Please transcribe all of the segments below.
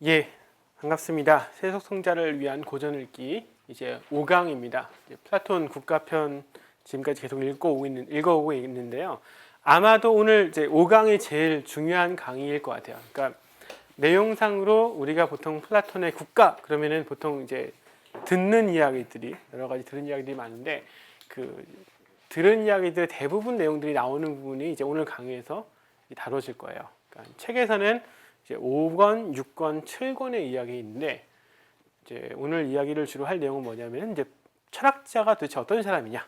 예, 반갑습니다. 세속성자를 위한 고전읽기 이제 5강입니다. 플라톤 국가편 지금까지 계속 읽어오고 있는데요. 아마도 오늘 이제 5강이 제일 중요한 강의일 것 같아요. 그러니까 내용상으로 우리가 보통 플라톤의 국가 그러면은 보통 이제 듣는 이야기들이 여러 가지 들은 이야기들이 많은데 그 들은 이야기들의 대부분 내용들이 나오는 부분이 이제 오늘 강의에서 다뤄질 거예요. 그러니까 책에서는 이제 5권, 6권, 7권의 이야기인데 이제 오늘 이야기를 주로 할 내용은 뭐냐면 이제 철학자가 도대체 어떤 사람이냐.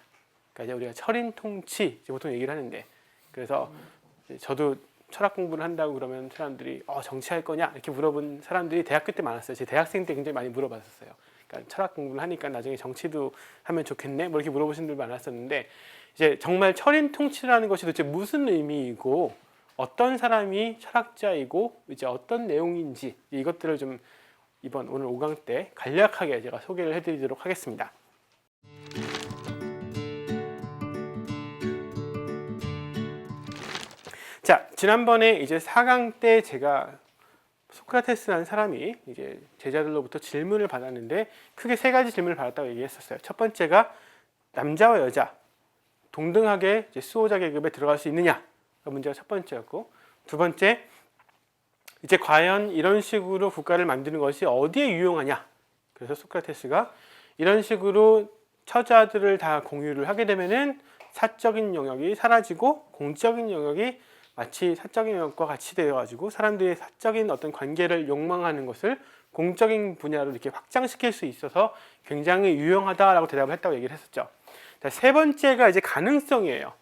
그러니까 이제 우리가 철인 통치 이제 보통 얘기를 하는데 그래서 저도 철학 공부를 한다고 그러면 사람들이 정치할 거냐 이렇게 물어본 사람들이 대학교 때 많았어요. 제 대학생 때 굉장히 많이 물어봤었어요. 그러니까 철학 공부를 하니까 나중에 정치도 하면 좋겠네 뭐 이렇게 물어보신 분들 많았었는데 이제 정말 철인 통치라는 것이 도대체 무슨 의미이고 어떤 사람이 철학자이고 이제 어떤 내용인지 이것들을 좀 이번 오늘 5강 때 간략하게 제가 소개를 해드리도록 하겠습니다. 자, 지난번에 이제 4강 때 제가 소크라테스라는 사람이 이제 제자들로부터 질문을 받았는데 크게 세 가지 질문을 받았다고 얘기했었어요. 첫 번째가 남자와 여자 동등하게 이제 수호자 계급에 들어갈 수 있느냐? 문제가 첫 번째였고, 두 번째 이제 과연 이런 식으로 국가를 만드는 것이 어디에 유용하냐? 그래서 소크라테스가 이런 식으로 처자들을 다 공유를 하게 되면은 사적인 영역이 사라지고 공적인 영역이 마치 사적인 영역과 같이 되어가지고 사람들의 사적인 어떤 관계를 욕망하는 것을 공적인 분야로 이렇게 확장시킬 수 있어서 굉장히 유용하다라고 대답을 했다고 얘기를 했었죠. 자, 세 번째가 이제 가능성이에요.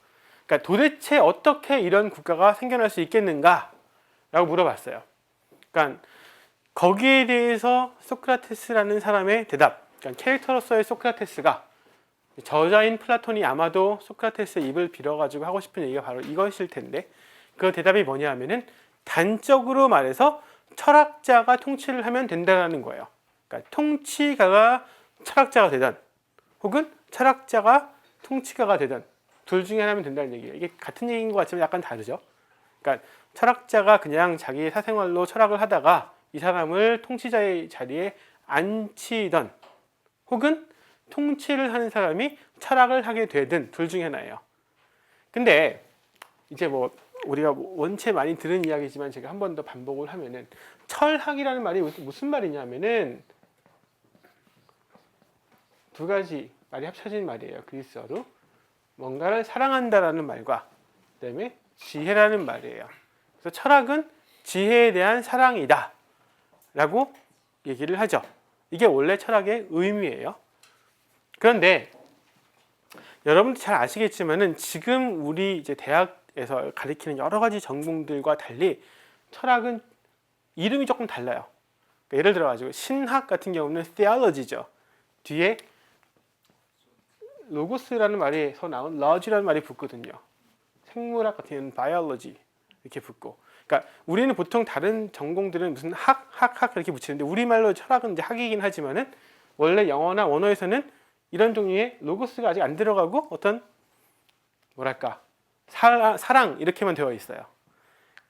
그러니까 도대체 어떻게 이런 국가가 생겨날 수 있겠는가? 라고 물어봤어요. 그러니까 거기에 대해서 소크라테스라는 사람의 대답, 그러니까 캐릭터로서의 소크라테스가 저자인 플라톤이 아마도 소크라테스의 입을 빌어가지고 하고 싶은 얘기가 바로 이것일 텐데 그 대답이 뭐냐 하면은 단적으로 말해서 철학자가 통치를 하면 된다는 거예요. 그러니까 통치가가 철학자가 되든 혹은 철학자가 통치가가 되든 둘 중에 하나면 된다는 얘기예요. 이게 같은 얘기인 것 같지만 약간 다르죠. 그러니까 철학자가 그냥 자기의 사생활로 철학을 하다가 이 사람을 통치자의 자리에 앉히던 혹은 통치를 하는 사람이 철학을 하게 되든 둘 중에 하나예요. 근데 이제 뭐 우리가 원체 많이 들은 이야기지만 제가 한 번 더 반복을 하면은 철학이라는 말이 무슨 말이냐면은 두 가지 말이 합쳐진 말이에요. 그리스어로 뭔가를 사랑한다라는 말과 그다음에 지혜라는 말이에요. 그래서 철학은 지혜에 대한 사랑이다 라고 얘기를 하죠. 이게 원래 철학의 의미예요. 그런데 여러분도 잘 아시겠지만은 지금 우리 이제 대학에서 가리키는 여러 가지 전공들과 달리 철학은 이름이 조금 달라요. 그러니까 예를 들어 가지고 신학 같은 경우는 theology죠. 뒤에 로고스라는 말에서 나온 러지라는 말이 붙거든요. 생물학 같은 경우는 biology 이렇게 붙고. 그러니까 우리는 보통 다른 전공들은 무슨 학 이렇게 붙이는데 우리말로 철학은 이제 학이긴 하지만은 원래 영어나 원어에서는 이런 종류의 로고스가 아직 안 들어가고 어떤 뭐랄까 사랑 이렇게만 되어 있어요.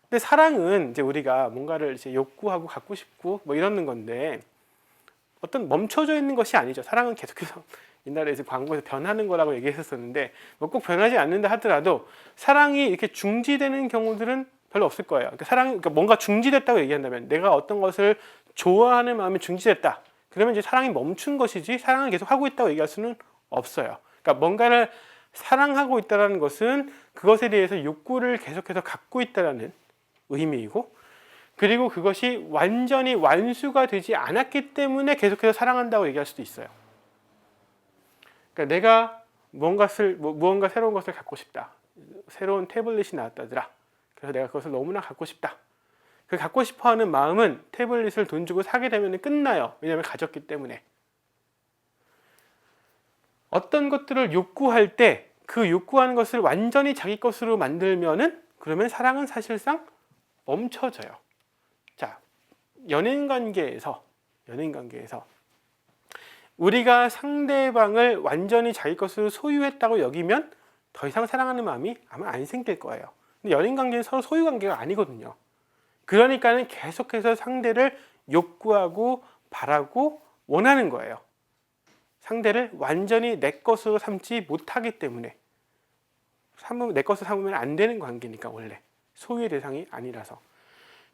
근데 사랑은 이제 우리가 뭔가를 이제 욕구하고 갖고 싶고 뭐 이러는 건데 어떤 멈춰져 있는 것이 아니죠. 사랑은 계속해서 옛날에 이제 광고에서 변하는 거라고 얘기했었는데 뭐 꼭 변하지 않는다 하더라도 사랑이 이렇게 중지되는 경우들은 별로 없을 거예요. 그러니까 뭔가 중지됐다고 얘기한다면 내가 어떤 것을 좋아하는 마음이 중지됐다. 그러면 이제 사랑이 멈춘 것이지 사랑을 계속 하고 있다고 얘기할 수는 없어요. 그러니까 뭔가를 사랑하고 있다는 것은 그것에 대해서 욕구를 계속해서 갖고 있다는 의미이고 그리고 그것이 완전히 완수가 되지 않았기 때문에 계속해서 사랑한다고 얘기할 수도 있어요. 그러니까 내가 무언가 새로운 것을 갖고 싶다. 새로운 태블릿이 나왔다더라. 그래서 내가 그것을 너무나 갖고 싶다. 그 갖고 싶어하는 마음은 태블릿을 돈 주고 사게 되면 끝나요. 왜냐하면 가졌기 때문에. 어떤 것들을 욕구할 때 그 욕구하는 것을 완전히 자기 것으로 만들면은 그러면 사랑은 사실상 멈춰져요. 자, 연인 관계에서 우리가 상대방을 완전히 자기 것으로 소유했다고 여기면 더 이상 사랑하는 마음이 아마 안 생길 거예요. 근데 연인 관계는 서로 소유 관계가 아니거든요. 그러니까는 계속해서 상대를 욕구하고 바라고 원하는 거예요. 상대를 완전히 내 것으로 삼지 못하기 때문에. 내 것으로 삼으면 안 되는 관계니까, 원래 소유의 대상이 아니라서.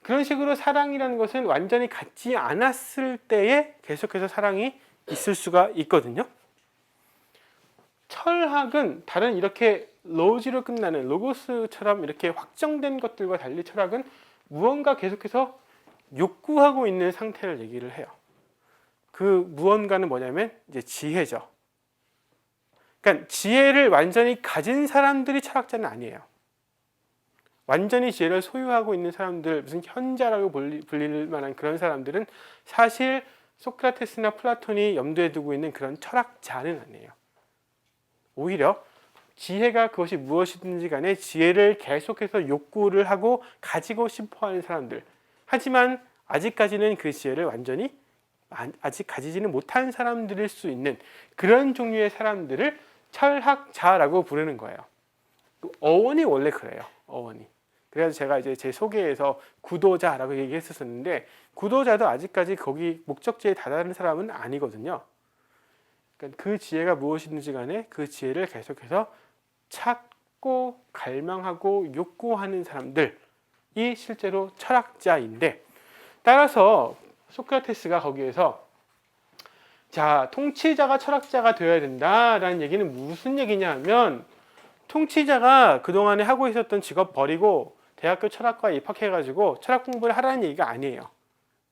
그런 식으로 사랑이라는 것은 완전히 갖지 않았을 때에 계속해서 사랑이 있을 수가 있거든요. 철학은 다른 이렇게 로지로 끝나는 로고스처럼 이렇게 확정된 것들과 달리, 철학은 무언가 계속해서 욕구하고 있는 상태를 얘기를 해요. 그 무언가는 뭐냐면 이제 지혜죠. 그러니까 지혜를 완전히 가진 사람들이 철학자는 아니에요. 완전히 지혜를 소유하고 있는 사람들, 무슨 현자라고 불릴 만한 그런 사람들은 사실 소크라테스나 플라톤이 염두에 두고 있는 그런 철학자는 아니에요. 오히려 지혜가 그것이 무엇이든지 간에 지혜를 계속해서 욕구를 하고 가지고 싶어하는 사람들, 하지만 아직까지는 그 지혜를 완전히 아직 가지지는 못한 사람들일 수 있는 그런 종류의 사람들을 철학자라고 부르는 거예요. 어원이 원래 그래요. 어원이. 그래서 제가 이제 제 소개에서 구도자라고 얘기했었는데, 구도자도 아직까지 거기 목적지에 다다른 사람은 아니거든요. 그러니까 그 지혜가 무엇이든지 간에 그 지혜를 계속해서 찾고 갈망하고 욕구하는 사람들이 실제로 철학자인데, 따라서 소크라테스가 거기에서 자, 통치자가 철학자가 되어야 된다라는 얘기는 무슨 얘기냐 하면, 통치자가 그동안에 하고 있었던 직업 버리고 대학교 철학과에 입학해가지고 철학 공부를 하라는 얘기가 아니에요.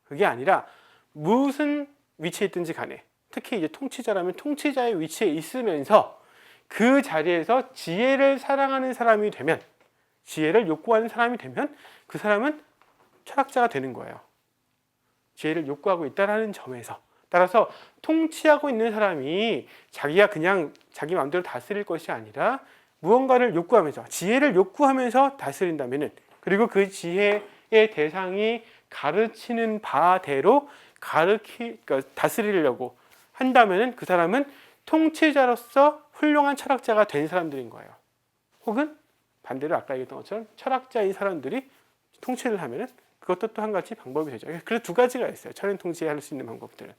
그게 아니라 무슨 위치에 있든지 간에, 특히 이제 통치자라면 통치자의 위치에 있으면서 그 자리에서 지혜를 사랑하는 사람이 되면, 지혜를 욕구하는 사람이 되면 그 사람은 철학자가 되는 거예요. 지혜를 욕구하고 있다는 점에서. 따라서 통치하고 있는 사람이 자기가 그냥 자기 마음대로 다스릴 것이 아니라 무언가를 욕구하면서, 지혜를 욕구하면서 다스린다면은, 그리고 그 지혜의 대상이 가르치는 바대로 그러니까 다스리려고 한다면은 그 사람은 통치자로서 훌륭한 철학자가 된 사람들인 거예요. 혹은 반대로 아까 얘기했던 것처럼 철학자인 사람들이 통치를 하면은 그것도 또 한 가지 방법이 되죠. 그래서 두 가지가 있어요. 철인 통치할 수 있는 방법들은.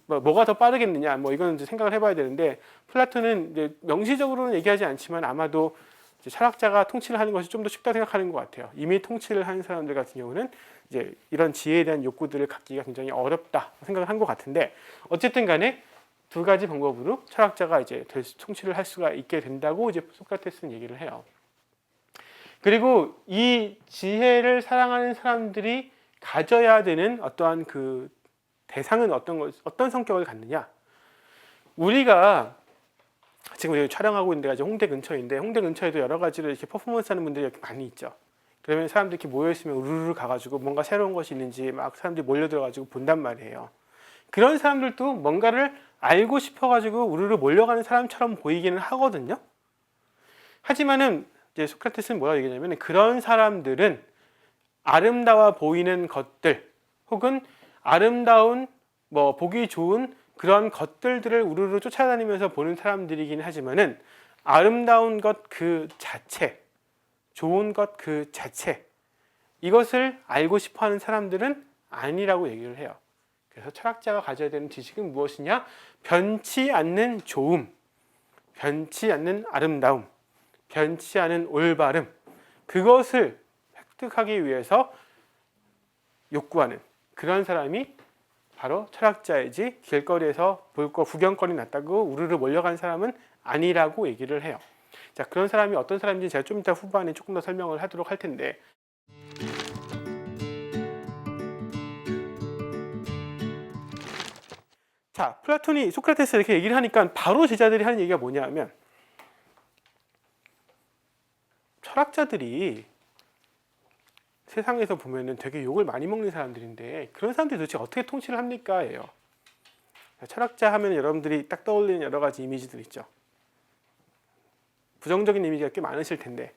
뭐가 더 빠르겠느냐, 이건 이제 생각을 해봐야 되는데, 플라톤은 이제 명시적으로는 얘기하지 않지만 아마도 이제 철학자가 통치를 하는 것이 좀 더 쉽다 생각하는 것 같아요. 이미 통치를 하는 사람들 같은 경우는 이제 이런 지혜에 대한 욕구들을 갖기가 굉장히 어렵다 생각을 한 것 같은데, 어쨌든 간에 두 가지 방법으로 철학자가 이제 통치를 할 수가 있게 된다고 이제 소크라테스는 얘기를 해요. 그리고 이 지혜를 사랑하는 사람들이 가져야 되는 어떠한 그 대상은 어떤 성격을 갖느냐? 우리가 지금 여기 촬영하고 있는 데가 이제 홍대 근처인데, 홍대 근처에도 여러 가지로 이렇게 퍼포먼스 하는 분들이 이렇게 많이 있죠. 그러면 사람들이 이렇게 모여 있으면 우르르 가가지고 뭔가 새로운 것이 있는지 막 사람들이 몰려들어가지고 본단 말이에요. 그런 사람들도 뭔가를 알고 싶어가지고 우르르 몰려가는 사람처럼 보이기는 하거든요. 하지만은 이제 소크라테스는 뭐라고 얘기하냐면, 그런 사람들은 아름다워 보이는 것들, 혹은 아름다운 보기 좋은 그런 것들을 우르르 쫓아다니면서 보는 사람들이긴 하지만은, 아름다운 것 그 자체, 좋은 것 그 자체, 이것을 알고 싶어하는 사람들은 아니라고 얘기를 해요. 그래서 철학자가 가져야 되는 지식은 무엇이냐? 변치 않는 좋음, 변치 않는 아름다움, 변치 않은 올바름, 그것을 획득하기 위해서 욕구하는 그런 사람이 바로 철학자이지, 길거리에서 볼 거 구경거리 났다고 우르르 몰려간 사람은 아니라고 얘기를 해요. 자, 그런 사람이 어떤 사람인지 제가 좀 이따 후반에 조금 더 설명을 하도록 할 텐데, 자, 플라톤이 소크라테스 이렇게 얘기를 하니까 바로 제자들이 하는 얘기가 뭐냐 하면, 철학자들이 세상에서 보면은 되게 욕을 많이 먹는 사람들인데, 그런 사람들이 도대체 어떻게 통치를 합니까? 예요. 철학자 하면 여러분들이 딱 떠올리는 여러 가지 이미지들 있죠. 부정적인 이미지가 꽤 많으실 텐데,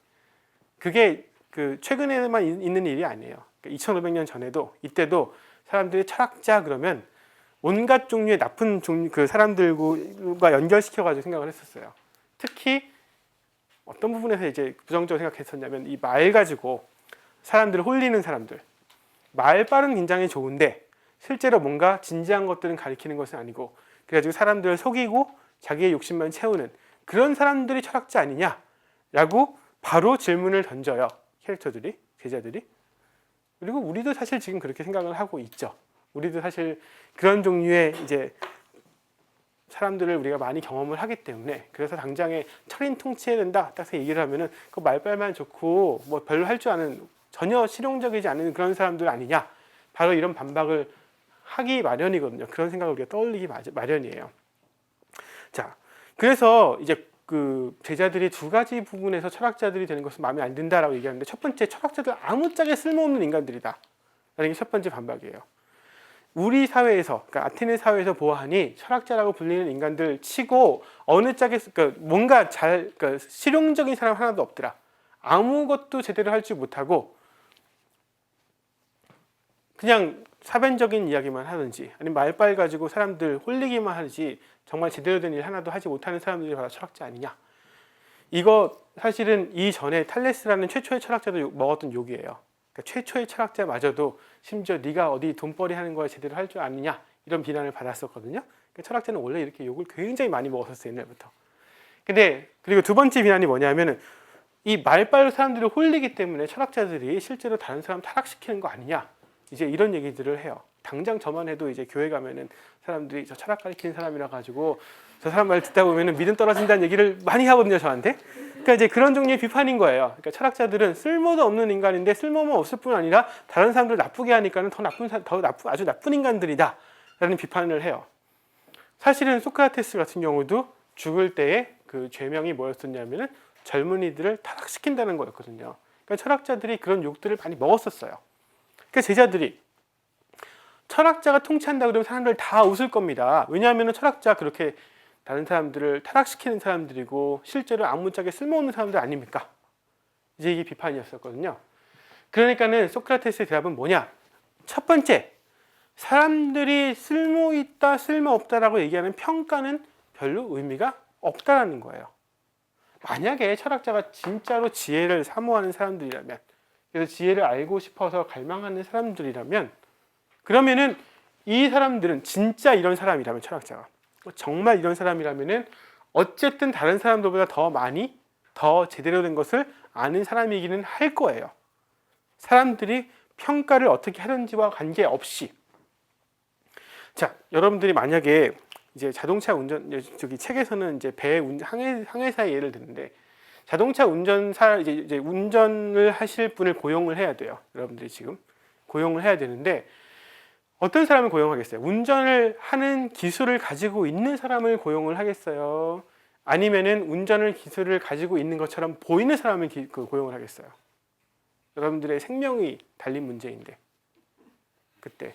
그게 그 최근에만 있는 일이 아니에요. 2500년 전에도, 이때도 사람들이 철학자 그러면 온갖 종류의 나쁜 그 사람들과 연결시켜가지고 생각을 했었어요. 특히 어떤 부분에서 이제 부정적으로 생각했었냐면, 이 말 가지고 사람들을 홀리는 사람들, 말빨은 굉장히 좋은데 실제로 뭔가 진지한 것들은 가리키는 것은 아니고, 그래가지고 사람들을 속이고 자기의 욕심만 채우는 그런 사람들이 철학자 아니냐라고 바로 질문을 던져요. 캐릭터들이, 제자들이. 그리고 우리도 사실 지금 그렇게 생각을 하고 있죠. 우리도 사실 그런 종류의 이제 사람들을 우리가 많이 경험을 하기 때문에, 그래서 당장에 철인 통치해야 된다 딱 얘기를 하면은 그 말빨만 좋고 뭐 별로 할 줄 아는, 전혀 실용적이지 않은 그런 사람들 아니냐, 바로 이런 반박을 하기 마련이거든요. 그런 생각을 우리가 떠올리기 마련이에요. 자, 그래서 이제 그 제자들이 두 가지 부분에서 철학자들이 되는 것은 마음에 안 든다라고 얘기하는데, 첫 번째, 철학자들 아무짝에 쓸모없는 인간들이다 라는 게 첫 번째 반박이에요. 우리 사회에서, 그러니까 아테네 사회에서 보아하니 철학자라고 불리는 인간들 치고 어느 짝에, 그러니까 뭔가 그러니까 실용적인 사람 하나도 없더라. 아무것도 제대로 할 줄 못하고 그냥 사변적인 이야기만 하든지, 아니면 말빨 가지고 사람들 홀리기만 하지 정말 제대로 된 일 하나도 하지 못하는 사람들이 바로 철학자 아니냐. 이거 사실은 이전에 탈레스라는 최초의 철학자도 먹었던 욕이에요. 그러니까 최초의 철학자마저도 심지어 네가 어디 돈벌이 하는 거에 제대로 할 줄 아느냐 이런 비난을 받았었거든요. 그러니까 철학자는 원래 이렇게 욕을 굉장히 많이 먹었었어요, 옛날부터. 근데 그리고 두 번째 비난이 뭐냐면은 이 말빨로 사람들을 홀리기 때문에 철학자들이 실제로 다른 사람 타락시키는 거 아니냐, 이제 이런 얘기들을 해요. 당장 저만 해도 이제 교회 가면은 사람들이 저 철학 가르치는 사람이라 가지고 저 사람 말 듣다 보면은 믿음 떨어진다는 얘기를 많이 하거든요, 저한테. 그러니까 이제 그런 종류의 비판인 거예요. 그러니까 철학자들은 쓸모도 없는 인간인데 쓸모만 없을 뿐 아니라 다른 사람들 나쁘게 하니까는 아주 나쁜 인간들이다라는 비판을 해요. 사실은 소크라테스 같은 경우도 죽을 때의 그 죄명이 뭐였었냐면은 젊은이들을 타락시킨다는 거였거든요. 그러니까 철학자들이 그런 욕들을 많이 먹었었어요. 그러니까 제자들이 철학자가 통치한다 그러면 사람들 다 웃을 겁니다. 왜냐하면 철학자 그렇게 다른 사람들을 타락시키는 사람들이고 실제로 아무짝에 쓸모없는 사람들 아닙니까? 이제 이게 비판이었었거든요. 그러니까는 소크라테스의 대답은 뭐냐? 첫 번째, 사람들이 쓸모있다, 쓸모없다라고 얘기하는 평가는 별로 의미가 없다라는 거예요. 만약에 철학자가 진짜로 지혜를 사모하는 사람들이라면, 그래서 지혜를 알고 싶어서 갈망하는 사람들이라면, 그러면은 이 사람들은 진짜 이런 사람이라면, 철학자가 정말 이런 사람이라면은 어쨌든 다른 사람들보다 더 많이, 더 제대로 된 것을 아는 사람이기는 할 거예요. 사람들이 평가를 어떻게 하는지와 관계없이. 자, 여러분들이 만약에 이제 자동차 운전, 저기 책에서는 이제 항해사의 예를 드는데, 자동차 운전사 이제 운전을 하실 분을 고용을 해야 돼요. 여러분들이 지금 고용을 해야 되는데 어떤 사람을 고용하겠어요? 운전을 하는 기술을 가지고 있는 사람을 고용을 하겠어요? 아니면은 운전을 기술을 가지고 있는 것처럼 보이는 사람을 고용을 하겠어요? 여러분들의 생명이 달린 문제인데, 그때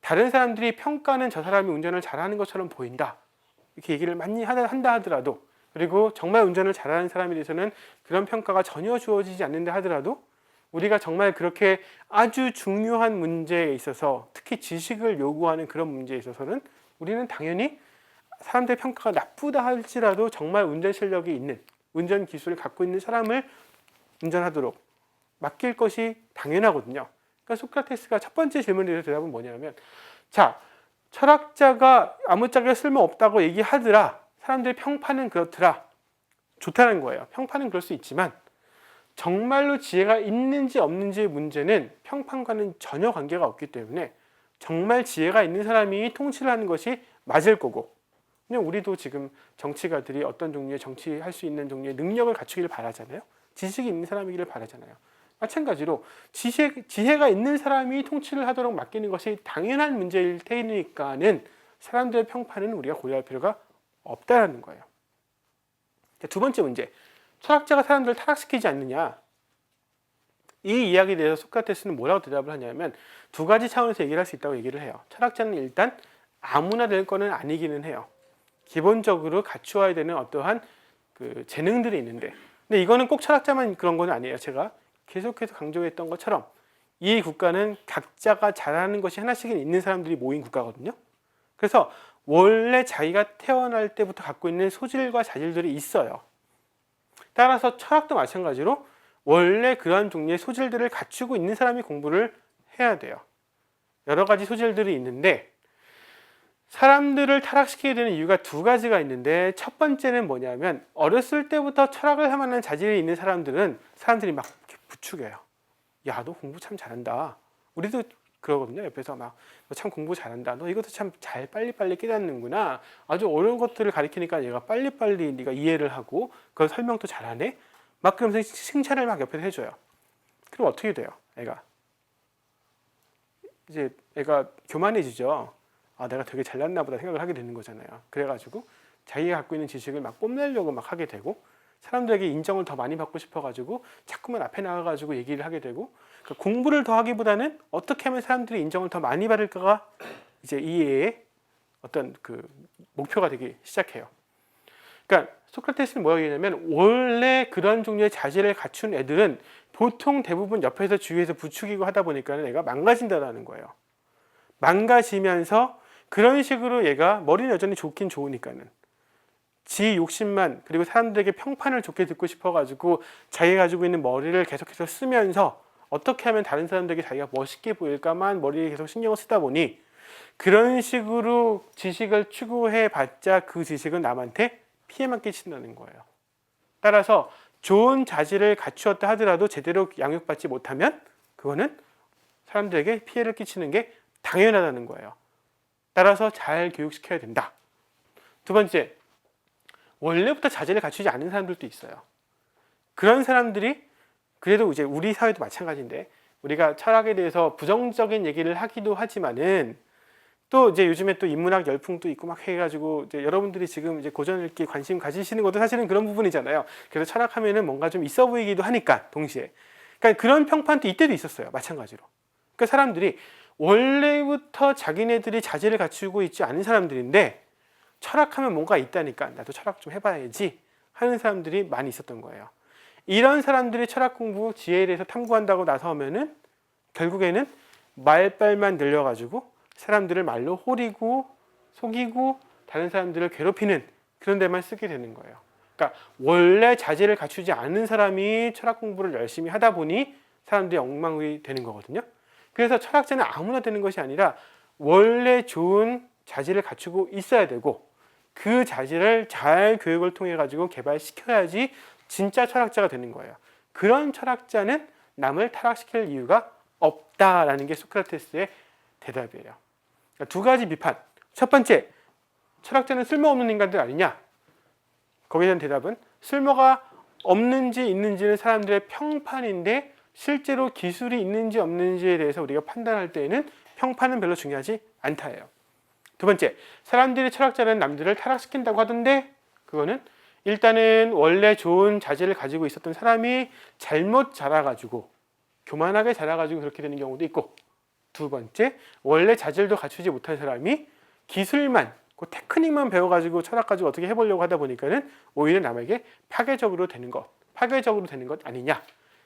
다른 사람들이 평가는 저 사람이 운전을 잘하는 것처럼 보인다, 이렇게 얘기를 많이 한다 하더라도, 그리고 정말 운전을 잘하는 사람에 대해서는 그런 평가가 전혀 주어지지 않는다 하더라도, 우리가 정말 그렇게 아주 중요한 문제에 있어서, 특히 지식을 요구하는 그런 문제에 있어서는 우리는 당연히 사람들의 평가가 나쁘다 할지라도 정말 운전 실력이 있는, 운전 기술을 갖고 있는 사람을 운전하도록 맡길 것이 당연하거든요. 그러니까 소크라테스가 첫 번째 질문에 대해서 대답은 뭐냐면, 자, 철학자가 아무짝에 쓸모없다고 얘기하더라, 사람들의 평판은 그렇더라, 좋다는 거예요. 평판은 그럴 수 있지만 정말로 지혜가 있는지 없는지의 문제는 평판과는 전혀 관계가 없기 때문에 정말 지혜가 있는 사람이 통치를 하는 것이 맞을 거고, 그냥 우리도 지금 정치가들이 어떤 종류의 정치할 수 있는 종류의 능력을 갖추기를 바라잖아요. 지식이 있는 사람이기를 바라잖아요. 마찬가지로 지혜가 있는 사람이 통치를 하도록 맡기는 것이 당연한 문제일 테니까는 사람들의 평판은 우리가 고려할 필요가 없다라는 거예요. 두 번째 문제, 철학자가 사람들을 타락시키지 않느냐. 이 이야기에 대해서 소크라테스는 뭐라고 대답을 하냐면 두 가지 차원에서 얘기를 할 수 있다고 얘기를 해요. 철학자는 일단 아무나 될 거는 아니기는 해요. 기본적으로 갖추어야 되는 어떠한 그 재능들이 있는데, 근데 이거는 꼭 철학자만 그런 건 아니에요. 제가 계속해서 강조했던 것처럼 이 국가는 각자가 잘하는 것이 하나씩은 있는 사람들이 모인 국가거든요. 그래서 원래 자기가 태어날 때부터 갖고 있는 소질과 자질들이 있어요. 따라서 철학도 마찬가지로 원래 그러한 종류의 소질들을 갖추고 있는 사람이 공부를 해야 돼요. 여러 가지 소질들이 있는데 사람들을 타락시키게 되는 이유가 두 가지가 있는데 첫 번째는 뭐냐면 어렸을 때부터 철학을 할 만한 자질이 있는 사람들이 막 부추겨요. 야, 너 공부 참 잘한다. 우리도 그러거든요. 옆에서 막 너 참 공부 잘한다. 너 이것도 참 잘 빨리빨리 깨닫는구나. 아주 어려운 것들을 가르치니까 얘가 빨리빨리 네가 이해를 하고 그걸 설명도 잘하네. 막 그러면서 칭찬을 막 옆에서 해줘요. 그럼 어떻게 돼요? 애가 이제 애가 교만해지죠. 아, 내가 되게 잘났나 보다 생각을 하게 되는 거잖아요. 그래가지고 자기가 갖고 있는 지식을 막 뽐내려고 막 하게 되고 사람들에게 인정을 더 많이 받고 싶어가지고 자꾸만 앞에 나가가지고 얘기를 하게 되고 그러니까 공부를 더 하기보다는 어떻게 하면 사람들이 인정을 더 많이 받을까가 이제 이 애의 어떤 그 목표가 되기 시작해요. 그러니까 소크라테스는 뭐라고 얘기냐면 원래 그런 종류의 자질을 갖춘 애들은 보통 대부분 옆에서 주위에서 부추기고 하다 보니까 애가 망가진다라는 거예요. 망가지면서 그런 식으로 얘가 머리는 여전히 좋긴 좋으니까는 지 욕심만 그리고 사람들에게 평판을 좋게 듣고 싶어가지고 자기가 가지고 있는 머리를 계속해서 쓰면서 어떻게 하면 다른 사람들에게 자기가 멋있게 보일까만 머리에 계속 신경을 쓰다 보니 그런 식으로 지식을 추구해 봤자 그 지식은 남한테 피해만 끼친다는 거예요. 따라서 좋은 자질을 갖추었다 하더라도 제대로 양육받지 못하면 그거는 사람들에게 피해를 끼치는 게 당연하다는 거예요. 따라서 잘 교육시켜야 된다. 두 번째, 원래부터 자질을 갖추지 않은 사람들도 있어요. 그런 사람들이 그래도 이제 우리 사회도 마찬가지인데 우리가 철학에 대해서 부정적인 얘기를 하기도 하지만은 또 이제 요즘에 또 인문학 열풍도 있고 막 해가지고 이제 여러분들이 지금 이제 고전 읽기 관심 가지시는 것도 사실은 그런 부분이잖아요. 그래서 철학하면은 뭔가 좀 있어 보이기도 하니까 동시에. 그러니까 그런 평판도 이때도 있었어요. 마찬가지로. 그러니까 사람들이 원래부터 자기네들이 자질을 갖추고 있지 않은 사람들인데 철학하면 뭔가 있다니까 나도 철학 좀 해봐야지 하는 사람들이 많이 있었던 거예요. 이런 사람들이 철학 공부, 지혜에 대해서 탐구한다고 나서면은 결국에는 말빨만 늘려가지고 사람들을 말로 호리고 속이고 다른 사람들을 괴롭히는 그런 데만 쓰게 되는 거예요. 그러니까 원래 자질을 갖추지 않은 사람이 철학 공부를 열심히 하다 보니 사람들이 엉망이 되는 거거든요. 그래서 철학자는 아무나 되는 것이 아니라 원래 좋은 자질을 갖추고 있어야 되고 그 자질을 잘 교육을 통해 가지고 개발시켜야지 진짜 철학자가 되는 거예요. 그런 철학자는 남을 타락시킬 이유가 없다라는 게 소크라테스의 대답이에요. 그러니까 두 가지 비판. 첫 번째, 철학자는 쓸모없는 인간들 아니냐? 거기에 대한 대답은 쓸모가 없는지 있는지는 사람들의 평판인데 실제로 기술이 있는지 없는지에 대해서 우리가 판단할 때에는 평판은 별로 중요하지 않다예요. 두 번째, 사람들이 철학자는 남들을 타락시킨다고 하던데 그거는 일단은 원래 좋은 자질을 가지고 있었던 사람이 잘못 자라가지고 교만하게 자라가지고 그렇게 되는 경우도 있고 두 번째, 원래 자질도 갖추지 못한 사람이 기술만 그 테크닉만 배워가지고 철학 가지고 어떻게 해보려고 하다 보니까는 오히려 남에게 파괴적으로 되는 것 아니냐.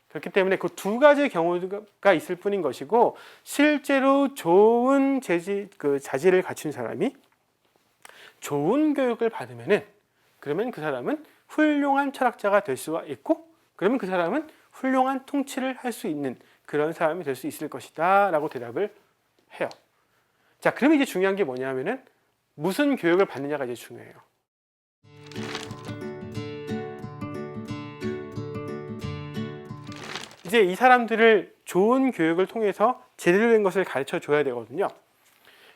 그렇기 때문에 그 두 가지의 경우가 있을 뿐인 것이고 실제로 좋은 자질을 갖춘 사람이 좋은 교육을 받으면은 그러면 그 사람은 훌륭한 철학자가 될 수가 있고 그러면 그 사람은 훌륭한 통치를 할 수 있는 그런 사람이 될 수 있을 것이다 라고 대답을 해요. 자, 그러면 이제 중요한 게 뭐냐면은 무슨 교육을 받느냐가 이제 중요해요. 이제 이 사람들을 좋은 교육을 통해서 제대로 된 것을 가르쳐 줘야 되거든요.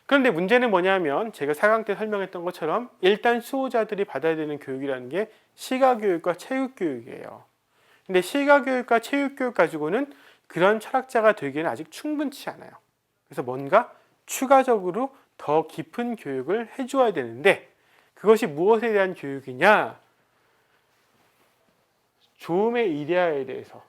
그런데 문제는 뭐냐면 제가 4강 때 설명했던 것처럼 일단 수호자들이 받아야 되는 교육이라는 게 시가교육과 체육교육이에요. 근데 시가교육과 체육교육 가지고는 그런 철학자가 되기에는 아직 충분치 않아요. 그래서 뭔가 추가적으로 더 깊은 교육을 해줘야 되는데 그것이 무엇에 대한 교육이냐? 조음의 이데아에 대해서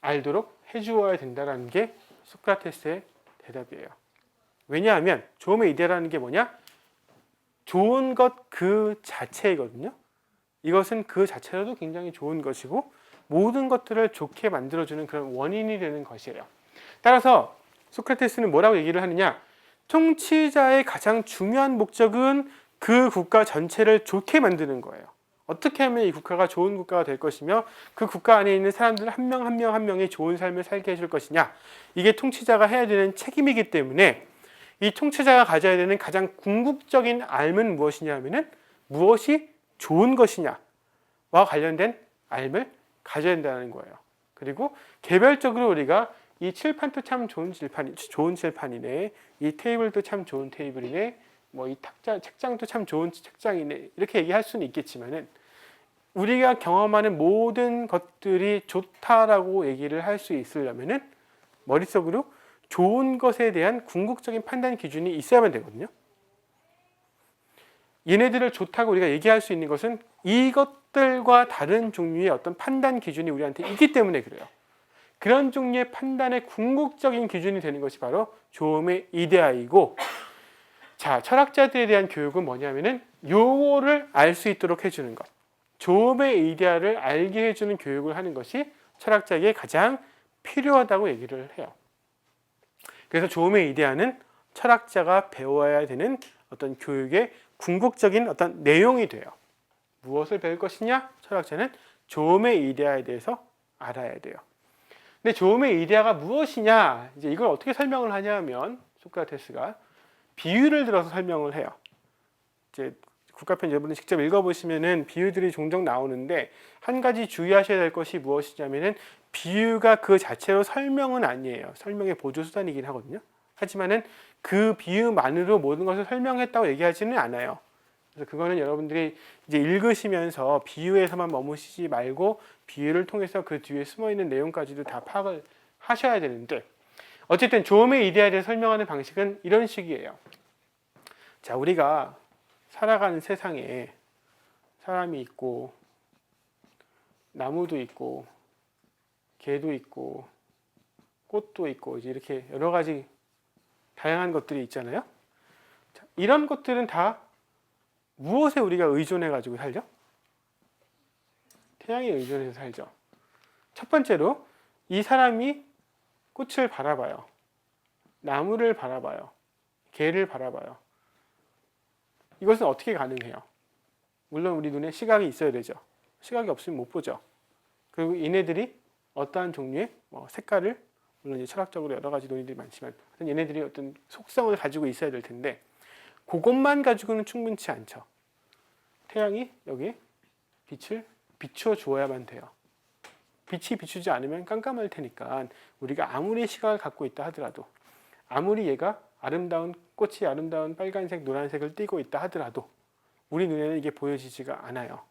알도록 해주어야 된다는 게 소크라테스의 대답이에요. 왜냐하면 조음의 이데아라는 게 뭐냐? 좋은 것 그 자체이거든요. 이것은 그 자체로도 굉장히 좋은 것이고 모든 것들을 좋게 만들어주는 그런 원인이 되는 것이에요. 따라서 소크라테스는 뭐라고 얘기를 하느냐? 통치자의 가장 중요한 목적은 그 국가 전체를 좋게 만드는 거예요. 어떻게 하면 이 국가가 좋은 국가가 될 것이며 그 국가 안에 있는 사람들 한 명 한 명 한 명이 좋은 삶을 살게 해줄 것이냐. 이게 통치자가 해야 되는 책임이기 때문에 이 통치자가 가져야 되는 가장 궁극적인 알은 무엇이냐 하면은 무엇이 좋은 것이냐와 관련된 알을 가져야 된다는 거예요. 그리고 개별적으로 우리가 이 칠판도 참 좋은 칠판이네. 이 테이블도 참 좋은 테이블이네. 뭐 이 책장도 참 좋은 책장이네. 이렇게 얘기할 수는 있겠지만은 우리가 경험하는 모든 것들이 좋다라고 얘기를 할 수 있으려면은 머릿속으로 좋은 것에 대한 궁극적인 판단 기준이 있어야만 되거든요. 얘네들을 좋다고 우리가 얘기할 수 있는 것은 이것들과 다른 종류의 어떤 판단 기준이 우리한테 있기 때문에 그래요. 그런 종류의 판단의 궁극적인 기준이 되는 것이 바로 좋음의 이데아이고, 자, 철학자들에 대한 교육은 뭐냐면은 요거를 알 수 있도록 해주는 것. 좋음의 이데아를 알게 해주는 교육을 하는 것이 철학자에게 가장 필요하다고 얘기를 해요. 그래서 좋음의 이데아는 철학자가 배워야 되는 어떤 교육의 궁극적인 어떤 내용이 돼요. 무엇을 배울 것이냐? 철학자는 좋음의 이데아에 대해서 알아야 돼요. 근데 좋음의 이데아가 무엇이냐? 이제 이걸 어떻게 설명을 하냐면 소크라테스가 비유를 들어서 설명을 해요. 이제 국가편 여러분들 직접 읽어보시면은 비유들이 종종 나오는데 한 가지 주의하셔야 될 것이 무엇이냐면은 비유가 그 자체로 설명은 아니에요. 설명의 보조 수단이긴 하거든요. 하지만은 그 비유만으로 모든 것을 설명했다고 얘기하지는 않아요. 그래서 그거는 여러분들이 이제 읽으시면서 비유에서만 머무시지 말고 비유를 통해서 그 뒤에 숨어 있는 내용까지도 다 파악을 하셔야 되는데, 어쨌든 좋음의 이데아에 대해 설명하는 방식은 이런 식이에요. 자, 우리가 살아가는 세상에 사람이 있고 나무도 있고 개도 있고 꽃도 있고 이제 이렇게 여러 가지 다양한 것들이 있잖아요. 자, 이런 것들은 다 무엇에 우리가 의존해 가지고 살죠? 태양에 의존해서 살죠. 첫 번째로 이 사람이 꽃을 바라봐요. 나무를 바라봐요. 개를 바라봐요. 이것은 어떻게 가능해요? 물론 우리 눈에 시각이 있어야 되죠. 시각이 없으면 못 보죠. 그리고 얘네들이 어떠한 종류의 색깔을, 물론 이제 철학적으로 여러 가지 논의들이 많지만 얘네들이 어떤 속성을 가지고 있어야 될 텐데 그것만 가지고는 충분치 않죠. 태양이 여기에 빛을 비춰주어야만 돼요. 빛이 비추지 않으면 깜깜할 테니까 우리가 아무리 시각을 갖고 있다 하더라도, 아무리 얘가 아름다운 꽃이 아름다운 빨간색, 노란색을 띠고 있다 하더라도 우리 눈에는 이게 보여지지가 않아요.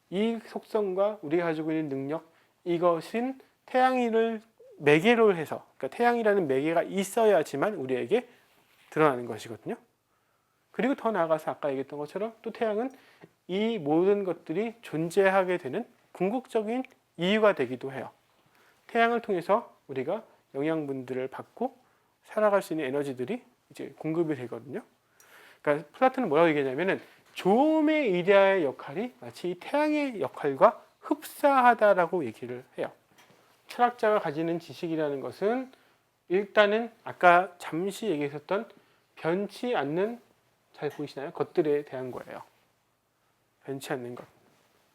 이 속성과 우리가 가지고 있는 능력, 이것은 태양을 매개로 해서, 그러니까 태양이라는 매개가 있어야지만 우리에게 드러나는 것이거든요. 그리고 더 나아가서 아까 얘기했던 것처럼 또 태양은 이 모든 것들이 존재하게 되는 궁극적인 이유가 되기도 해요. 태양을 통해서 우리가 영양분들을 받고 살아갈 수 있는 에너지들이 이제 공급이 되거든요. 그러니까 플라톤은 뭐라고 얘기하냐면은 좋음의 이데아의 역할이 마치 이 태양의 역할과 흡사하다라고 얘기를 해요. 철학자가 가지는 지식이라는 것은 일단은 아까 잠시 얘기했었던 변치 않는, 잘 보이시나요? 것들에 대한 거예요. 변치 않는 것.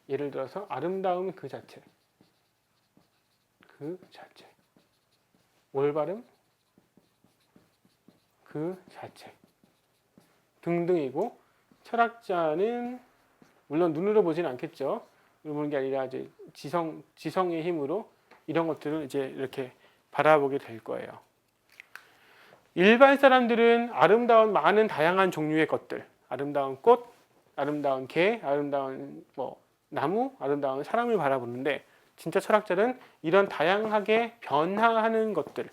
예를 들어서 아름다움 그 자체. 그 자체. 올바름 그 자체. 등등이고, 철학자는 물론 눈으로 보지는 않겠죠. 눈으로 보는 게 아니라 이제 지성의 힘으로 이런 것들을 이제 이렇게 바라보게 될 거예요. 일반 사람들은 아름다운 많은 다양한 종류의 것들, 아름다운 꽃, 아름다운 개, 아름다운 나무, 아름다운 사람을 바라보는데, 진짜 철학자는 이런 다양하게 변화하는 것들을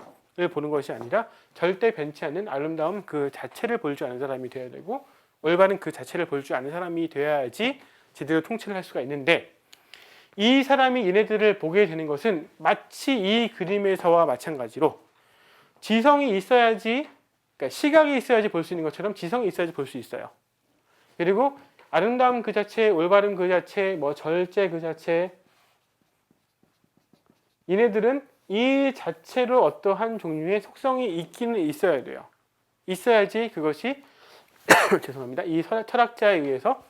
보는 것이 아니라 절대 변치 않는 아름다움 그 자체를 볼 줄 아는 사람이 되어야 되고, 올바른 그 자체를 볼 줄 아는 사람이 되어야지 제대로 통치를 할 수가 있는데, 이 사람이 얘네들을 보게 되는 것은 마치 이 그림에서와 마찬가지로 지성이 있어야지, 그러니까 시각이 있어야지 볼 수 있는 것처럼 지성이 있어야지 볼 수 있어요. 그리고 아름다움 그 자체, 올바름 그 자체, 절제 그 자체, 얘네들은 이 자체로 어떠한 종류의 속성이 있기는 있어야 돼요. 있어야지 그것이 죄송합니다. 이 철학자에 의해서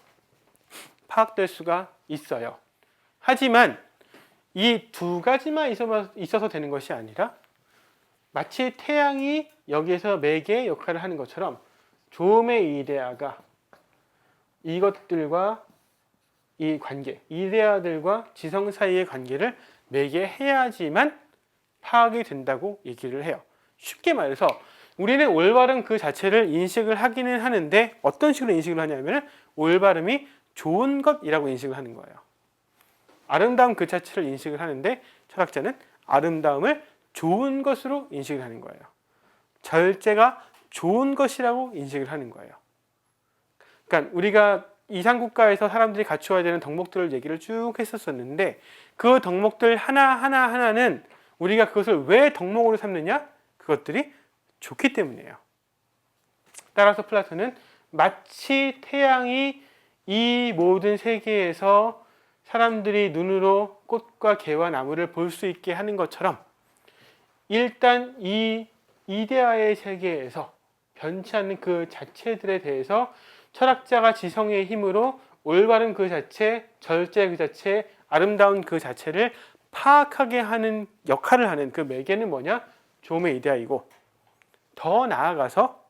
파악될 수가 있어요. 하지만 이 두 가지만 있어서 되는 것이 아니라 마치 태양이 여기에서 매개 역할을 하는 것처럼 조음의 이데아가 이것들과 이 관계, 이데아들과 지성 사이의 관계를 매개해야지만 파악이 된다고 얘기를 해요. 쉽게 말해서 우리는 올바름 그 자체를 인식을 하기는 하는데 어떤 식으로 인식을 하냐면 올바름이 좋은 것이라고 인식을 하는 거예요. 아름다움 그 자체를 인식을 하는데 철학자는 아름다움을 좋은 것으로 인식을 하는 거예요. 절제가 좋은 것이라고 인식을 하는 거예요. 그러니까 우리가 이상국가에서 사람들이 갖추어야 되는 덕목들을 얘기를 쭉 했었었는데 그 덕목들 하나하나는 우리가 그것을 왜 덕목으로 삼느냐? 그것들이 좋기 때문이에요. 따라서 플라톤은 마치 태양이 이 모든 세계에서 사람들이 눈으로 꽃과 개와 나무를 볼 수 있게 하는 것처럼 일단 이 이데아의 세계에서 변치 않는 그 자체들에 대해서 철학자가 지성의 힘으로 올바른 그 자체, 절제 그 자체, 아름다운 그 자체를 파악하게 하는 역할을 하는 그 매개는 뭐냐? 조음의 이데아이고 더 나아가서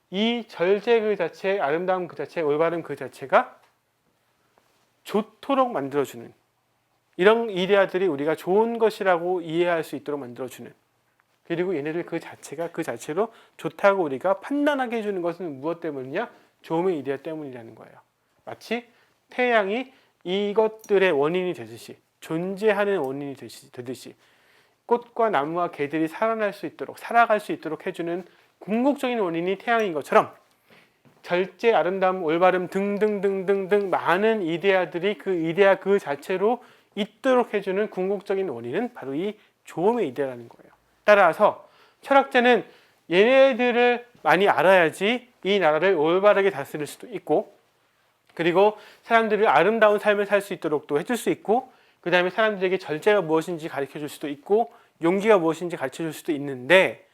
이 절제 그 자체, 아름다움 그 자체, 올바른 그 자체가 좋도록 만들어주는 이런 이데아들이 우리가 좋은 것이라고 이해할 수 있도록 만들어주는 그리고 얘네들 그 자체가 그 자체로 좋다고 우리가 판단하게 해주는 것은 무엇 때문이냐? 조음의 이데아 때문이라는 거예요. 마치 태양이 이것들의 원인이 되듯이 존재하는 원인이 되듯이 꽃과 나무와 개들이 살아날 수 있도록 살아갈 수 있도록 해주는 궁극적인 원인이 태양인 것처럼 절제, 아름다움, 올바름 등등등등등 많은 이데아들이 그 이데아 그 자체로 있도록 해주는 궁극적인 원인은 바로 이 조음의 이데아라는 거예요. 따라서 철학자는 얘네들을 많이 알아야지 이 나라를 올바르게 다스릴 수도 있고 그리고 사람들이 아름다운 삶을 살 수 있도록 또 해줄 수 있고 그 다음에 사람들에게 절제가 무엇인지 가르쳐 줄 수도 있고 용기가 무엇인지 가르쳐 줄 수도 있는데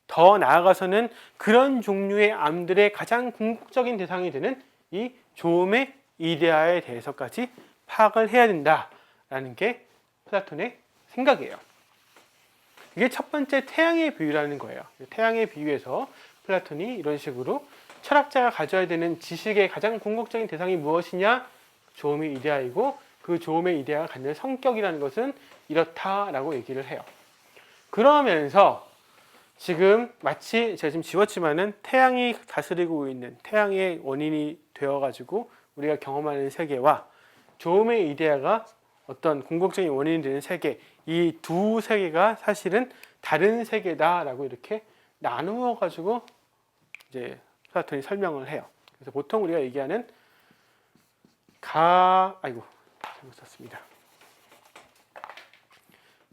더 나아가서는 그런 종류의 암들의 가장 궁극적인 대상이 되는 이 조음의 이데아에 대해서까지 파악을 해야 된다라는 게 플라톤의 생각이에요. 이게 첫 번째 태양의 비유라는 거예요. 태양의 비유에서 플라톤이 이런 식으로 철학자가 가져야 되는 지식의 가장 궁극적인 대상이 무엇이냐? 조음의 이데아이고 그 조음의 이데아가 갖는 성격이라는 것은 이렇다라고 얘기를 해요. 그러면서 지금 마치 제가 지금 지웠지만은 태양이 다스리고 있는 태양의 원인이 되어가지고 우리가 경험하는 세계와 조음의 이데아가 어떤 궁극적인 원인이 되는 세계 이 두 세계가 사실은 다른 세계다라고 이렇게 나누어 가지고 이제 플라톤이 설명을 해요. 그래서 보통 우리가 얘기하는 잘못 썼습니다.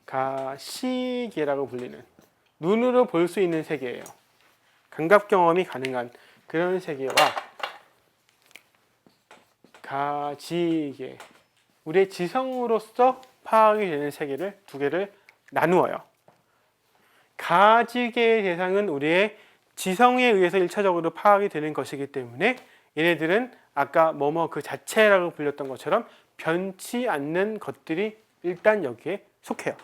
가시계라고 불리는 눈으로 볼 수 있는 세계예요. 감각 경험이 가능한 그런 세계와 가지계 우리의 지성으로서 파악이 되는 세계를 두 개를 나누어요. 가지계의 대상은 우리의 지성에 의해서 1차적으로 파악이 되는 것이기 때문에 얘네들은 아까 뭐뭐 그 자체라고 불렸던 것처럼 변치 않는 것들이 일단 여기에 속해요.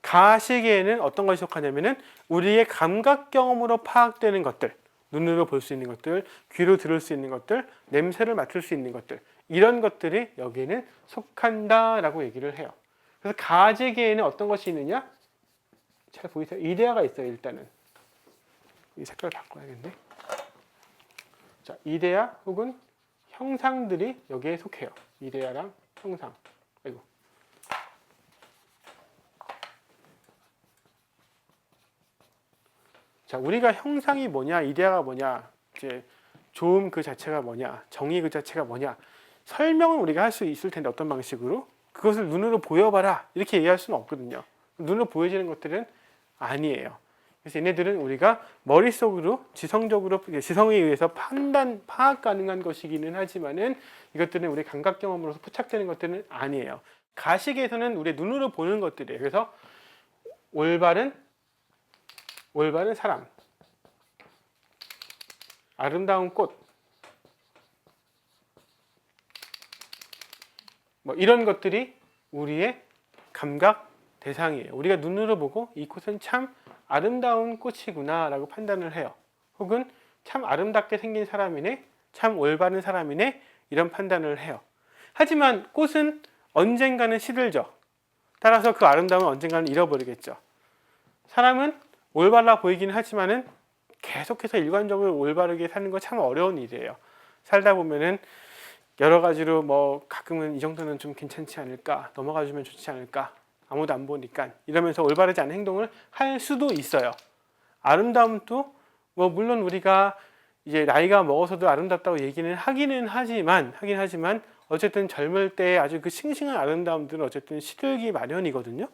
가시계에는 어떤 것이 속하냐면은 우리의 감각 경험으로 파악되는 것들, 눈으로 볼 수 있는 것들, 귀로 들을 수 있는 것들, 냄새를 맡을 수 있는 것들 이런 것들이 여기에는 속한다라고 얘기를 해요. 그래서 가지계에는 어떤 것이 있느냐? 잘 보이세요? 이데아가 있어요. 일단은 이 색깔 바꿔야겠네. 자, 이데아 혹은 형상들이 여기에 속해요. 이데아랑 형상. 아이고. 자, 우리가 형상이 뭐냐, 이데아가 뭐냐, 이제 조음 그 자체가 뭐냐, 정의 그 자체가 뭐냐 설명은 우리가 할 수 있을 텐데 어떤 방식으로 그것을 눈으로 보여봐라 이렇게 얘기할 수는 없거든요. 눈으로 보여지는 것들은 아니에요. 그래서 얘네들은 우리가 머릿속으로 지성적으로 지성에 의해서 파악 가능한 것이기는 하지만은 이것들은 우리 감각 경험으로서 포착되는 것들은 아니에요. 가시계에서는 우리 눈으로 보는 것들이에요. 그래서 올바른 사람, 아름다운 꽃, 뭐 이런 것들이 우리의 감각 대상이에요. 우리가 눈으로 보고 이 꽃은 참 아름다운 꽃이구나 라고 판단을 해요. 혹은 참 아름답게 생긴 사람이네, 참 올바른 사람이네, 이런 판단을 해요. 하지만 꽃은 언젠가는 시들죠. 따라서 그 아름다움은 언젠가는 잃어버리겠죠. 사람은 올바라 보이긴 하지만은 계속해서 일관적으로 올바르게 사는 건 참 어려운 일이에요. 살다 보면은 여러 가지로 뭐 가끔은 이 정도는 좀 괜찮지 않을까, 넘어가주면 좋지 않을까, 아무도 안 보니까 이러면서 올바르지 않은 행동을 할 수도 있어요. 아름다움도 뭐 물론 우리가 이제 나이가 먹어서도 아름답다고 얘기는 하긴 하지만 어쨌든 젊을 때 아주 그 싱싱한 아름다움들은 어쨌든 시들기 마련이거든요.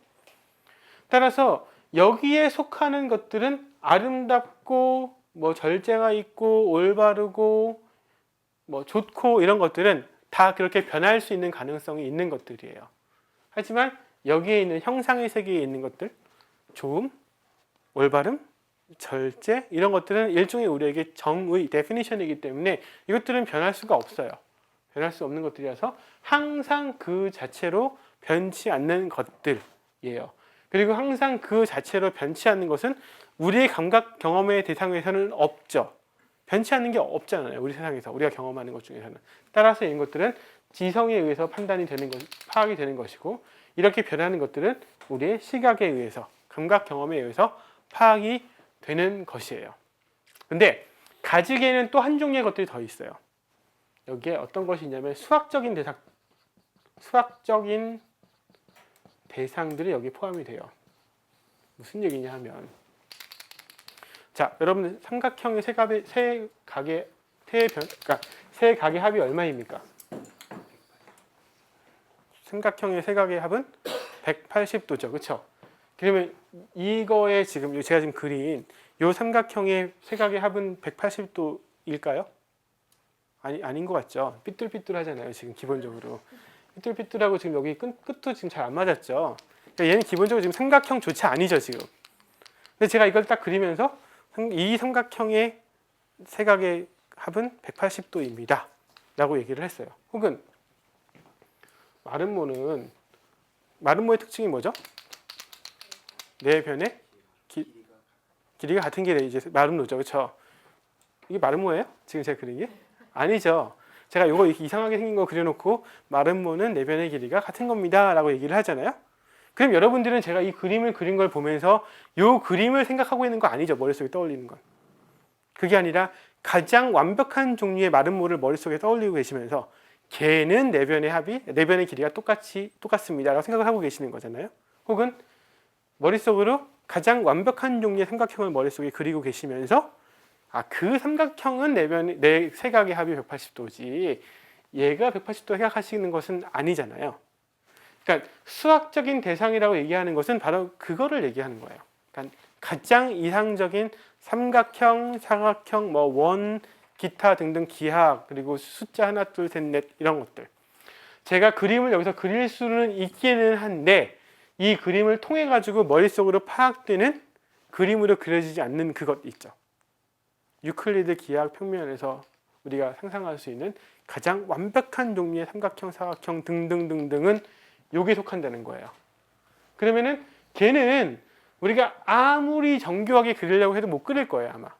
따라서 여기에 속하는 것들은 아름답고 뭐 절제가 있고 올바르고 뭐 좋고 이런 것들은 다 그렇게 변할 수 있는 가능성이 있는 것들이에요. 하지만 여기에 있는 형상의 세계에 있는 것들, 좋음, 올바름, 절제 이런 것들은 일종의 우리에게 정의, 데피니션이기 때문에 이것들은 변할 수가 없어요. 변할 수 없는 것들이라서 항상 그 자체로 변치 않는 것들이에요. 그리고 항상 그 자체로 변치 않는 것은 우리의 감각 경험의 대상에서는 없죠. 변치 않는 게 없잖아요. 우리 세상에서 우리가 경험하는 것 중에서는. 따라서 이런 것들은 지성에 의해서 판단이 되는 것, 파악이 되는 것이고 이렇게 변하는 것들은 우리의 시각에 의해서, 감각 경험에 의해서 파악이 되는 것이에요. 근데 가지개에는 또 한 종류의 것들이 더 있어요. 여기에 어떤 것이 있냐면 수학적인 대상들이 여기 포함이 돼요. 무슨 얘기냐 하면, 자, 여러분 삼각형의 세 각의 합이 얼마입니까? 삼각형의 세 각의 합은 180도죠, 그렇죠? 그러면 이거에 지금 제가 지금 그린 이 삼각형의 세 각의 합은 180도일까요? 아닌 것 같죠? 삐뚤삐뚤하잖아요, 지금 기본적으로. 삐뚤삐뚤하고 지금 여기 끝도 지금 잘 안 맞았죠? 그러니까 얘는 기본적으로 지금 삼각형조차 아니죠, 지금. 근데 제가 이걸 딱 그리면서 이 삼각형의 세 각의 합은 180도입니다. 라고 얘기를 했어요. 혹은 마름모의 특징이 뭐죠? 네 변의 길이가 같은 게 이제 마름모죠, 그렇죠? 이게 마름모예요? 지금 제가 그린 게? 아니죠. 제가 이거 이상하게 생긴 거 그려놓고 마름모는 네 변의 길이가 같은 겁니다 라고 얘기를 하잖아요. 그럼 여러분들은 제가 이 그림을 그린 걸 보면서 이 그림을 생각하고 있는 거 아니죠, 머릿속에 떠올리는 건. 그게 아니라 가장 완벽한 종류의 마름모를 머릿속에 떠올리고 계시면서 걔는 네 변의 길이가 똑같습니다 라고 생각을 하고 계시는 거잖아요. 혹은 머릿속으로 가장 완벽한 종류의 삼각형을 머릿속에 그리고 계시면서 그 삼각형은 네 세각의 합이 180도지 얘가 180도 생각하시는 것은 아니잖아요. 그러니까 수학적인 대상이라고 얘기하는 것은 바로 그거를 얘기하는 거예요. 그러니까 가장 이상적인 삼각형, 사각형, 뭐 원, 기타 등등 기하, 그리고 숫자 하나, 둘, 셋, 넷 이런 것들. 제가 그림을 여기서 그릴 수는 있기는 한데 이 그림을 통해 가지고 머릿속으로 파악되는 그림으로 그려지지 않는 그것 있죠. 유클리드 기하학 평면에서 우리가 상상할 수 있는 가장 완벽한 종류의 삼각형, 사각형 등등등등은 여기에 속한다는 거예요. 그러면은 걔는 우리가 아무리 정교하게 그리려고 해도 못 그릴 거예요, 아마.